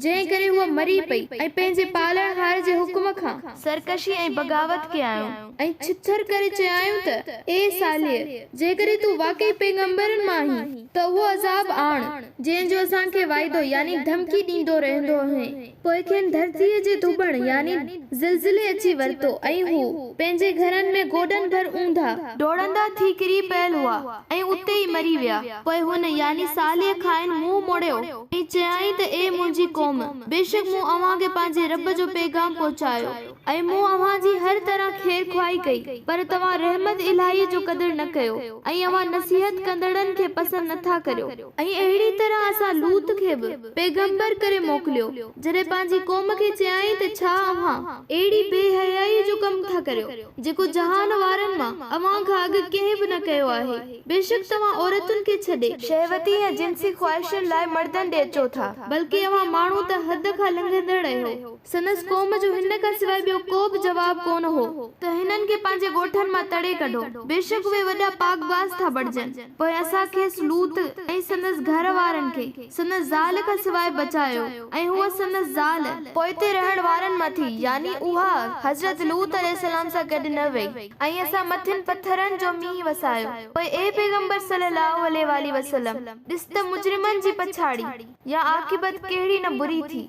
जंहिं करे हूअ मरी पई ऐं पंहिंजे पालणहार जे हुक्म खां सरकशी ऐं बग़ावत कयाऊं ऐं छिछर करे चयाऊं त ए सालिह, जेकॾहिं तूं वाकई पैगंबरनि मां आहीं त उहो अज़ाब आण जंहिंजो असांखे वाइदो यानी धमकी ॾींदो रहंदो आहे। पोइ खेनि धरतीअ जे धुबण यानी ज़िलज़िले अची वरितो ऐं हू पंहिंजे घरनि में गोॾनि भर ऊंधा डोड़ंदा थी किरी पियल हुआ ऐं उते ई मरी विया। पोइ हुन यानी सालिह खाइन मुंहुं मोड़ियो ऐं चयाईं त ए मुंहिंजी क़ौम, बेशक मूं अव्हांखे पंहिंजे रब जो पैगाम पहुचायो ऐं मूं अव्हां जी हर तरह ख़ैर ख़्वाही कई, पर तव्हां रहमत इलाही जो क़दुरु न कयो ऐं अव्हां नसीहत कंदड़नि खे पसंदि नथा करियो। ऐं अहिड़ी तरह असां लूत खे बि पैगंबर करे मोकिलियो, जॾहिं पंहिंजी क़ौम खे चयाईं त छा अव्हां अहिड़ी बेहयाई जो कमु था करियो जेको जहान वारनि मां अव्हां खां अॻु कंहिं बि न कयो आहे। बेशक तव्हां औरतुनि खे छॾे शहवती ऐं जिनसी ख़्वाहिशुनि लाइ मर्दनि ॾे अचो था, बल्कि अव्हां माण्हू त हद खां लंघंदड़ आहियो। संदसि क़ौम जो हिन खां सवाइ ॿियो को बि जवाब कोन हो त हिननि खे पंहिंजे ॻोठनि मां तड़े कढो, बेशक उहे वॾा पाकबाज़ था बणजनि। पोइ असां खेसि लूत ऐं संदसि घर वारनि खे संदसि ज़ाल खां सवाइ बचायो ऐं हूअ संदसि ज़ाल पोइते रहण वारनि मां थी यानी उहा हज़रत लूत अलैहिस्सलाम सां गॾु न वई ऐं असां मथिन पत्थरनि जो मींहुं वसायो। पोइ ए पैगंबर सल्लल्लाहु अलैहि वसल्लम, ॾिस त मुजरिमनि जी पछाड़ी या आक़िबत कहिड़ी न बुरी थी।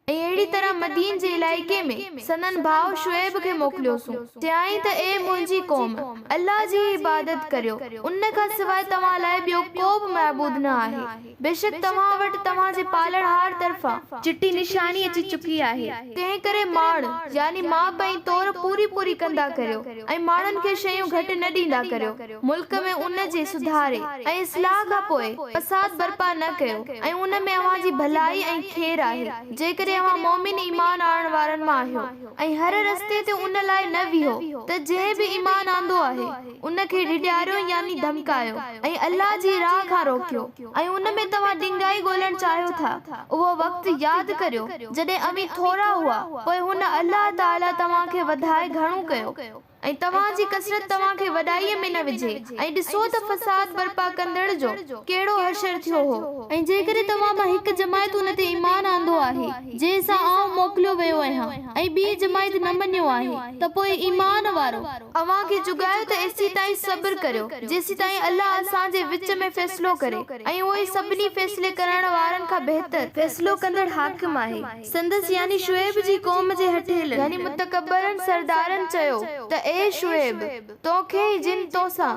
ऐं अहिड़ी तरह मदीन जे इलाइके में सनन भाउ शुएब खे मोकिलियोसूं, चयाईं त ए मुंहिंजी क़ौम, अल्लाह जी इबादत करियो, उन खां सवाइ तव्हां लाइ ॿियो को बि महबूद न आहे। बेशक तव्हां वटि तव्हांजे पालणहार तरफ़ां चिटी निशानी अची चुकी आहे। तंहिं करे माण यानी माउ पई तौर पूरी पूरी कंदा करियो ऐं माण्हुनि खे शयूं घटि न ॾींदा करियो। मुल्क में उन जे सुधारे ऐं इस्लाह खां पोइ फसाद बर्पा न कयो ऐं उन में अव्हां जी भलाई ऐं ख़ैर आहे। जेकॾहिं अव्हां मोमिन ईमान आणण वारनि मां आहियो ऐं हर रस्ते ते उन लाइ न विहो त जंहिं बि ईमान आंदो आहे उन खे ढिॾारियो यानी धमकायो ऐं अल्लाह जी राह खां रोकियो ऐं उन में तव्हां ॾिंगाई ॻोल्हण चाहियो था। उहो वक़्तु यादि करियो जॾहिं अमी थोरा हुआ, पोइ हुन अल्लाह ताला तव्हांखे वधाए घणो कयो ऐं तव्हांजी कसरत तव्हांखे वॾाईअ में न विझे। ऐं ॾिसो त फसाद बर्पा कंदड़ जो कहिड़ो हशर थियो हो। ऐं जेकॾहिं तव्हां मां हिकु जमायत उन ते ईमान आंदो आहे जंहिं सां आउं मोकिलियो वियो आहियां ऐं ॿी जमायत न मञियो आहे, त पोइ ईमान वारो अव्हां खे जुगायो त एसी ताईं सब्र करियो जेसी ताईं अल्लाह असांजे विच में फ़ैसिलो करे ऐं उहो ई सभिनी फ़ैसिले करण वारनि खां बहितर फ़ैसिलो कंदड़ हाकिम आहे। संदसि यानी शुएब जी क़ौम जे हठेल यानी मुतकबरनि सरदारनि चयो त ए शुएब, तोखे जिन तोसां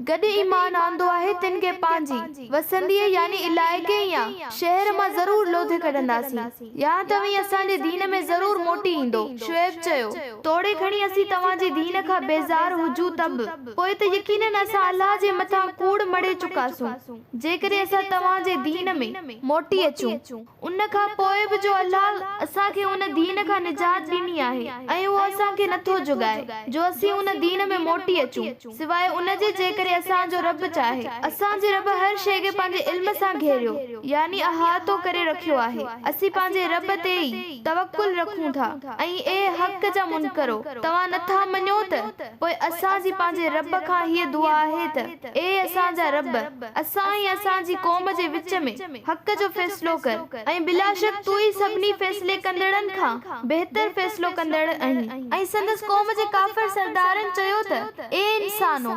गॾु ईमान आंदो आहे तिन खे पंहिंजी वसंदीअ यानी इलाइक़े या शहर मां ज़रूर लोधे कढंदासीं या तव्हीं असांजे दीन में ज़रूर मोटी ईंदो। शुएब चयो, तोड़े खणी असीं तव्हांजे दीन खां बेज़ार हुजूं तब पोइ त यकीनन असां अल्लाह जे मथां कूड़ मड़े चुकासूं। जेकॾहिं असां तव्हांजे दीन में मोटी अचूं, उन खां पोइ बि जो अल्लाह असांखे उन दीन खां निजात ॾिनी आहे ऐं उहो असांखे नथो जुगाए जो असीं उन दीन में मोटी अचूं, सिवाय उन जे जेकॾहिं असांजो रब चाहे। असांजे रब हर शइ खे पंहिंजे इल्म सां घेरियो यानी अहातो करे रखियो आहे। असीं पंहिंजे रब ते ई तवक्कुल तवक्कुल रखूं था ऐं ए हक़ जा मुनकरो तव्हां नथा मञो त पोइ असांजी पंहिंजे रब खां हीअ दुआ आहे त ए असांजा रब असां ऐं असांजी क़ौम जे विच में हक़ जो फ़ैसिलो कर ऐं बिला शक तू ई सभिनी फ़ैसिले कंदड़नि खां बहितर फ़ैसिलो कंदड़ आहीं। ऐं संदसि क़ौम जे काफ़िर सरदारनि चयो त ए इंसानो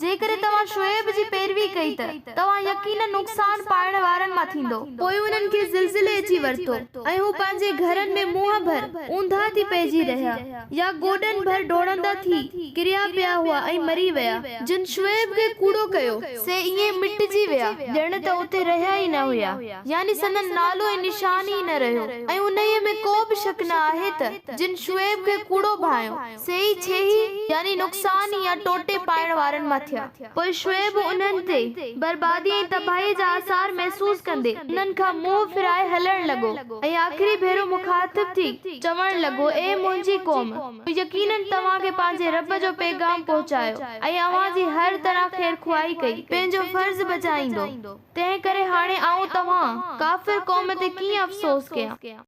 जेकॾहिं तव्हां शुएब जी पैरवी कई त तव्हां यकीनन नुक़सान पाइण वारनि मां थींदो। पोइ उन्हनि खे ज़िलज़िले अची वरितो ऐं हू पंहिंजे घरनि में मुंहं भर ऊंधा थी पइजी रहिया या गोॾनि भर डोड़ंदा थी किरिया पिया हुआ ऐं मरी विया। जिन शुएब खे कूड़ो कयो से ईअं मिटिजी विया ॼण त उते रहिया ई न हुया, यानी संदन नालो ऐं निशान ई न रहियो। ऐं उन्हीअ में को बि शक न आहे त जिन शुएब खे कूड़ो भायो से ई छेही यानी नुक़सान या टोटे पाइण वारनि मां थिया। पोइ शुएब उन्हनि ते बर्बादी ऐं तबाही जा आसार महसूस कंदे उन्हनि खां मुंहुं फिराए हलण लॻो ऐं आख़िरी भेरो मुखातिब थी चवण लॻो ए मुंहिंजी क़ौम यकीनन तव्हांखे पंहिंजे रब जो पैगाम पहुचायो ऐं अव्हां जी हर तरह ख़ैर ख़ुवाही कई पंहिंजो फर्ज़ बजाईंदो। तंहिं करे हाणे आऊं तव्हां काफ़िर क़ौम ते कीअं अफ़सोस कयां।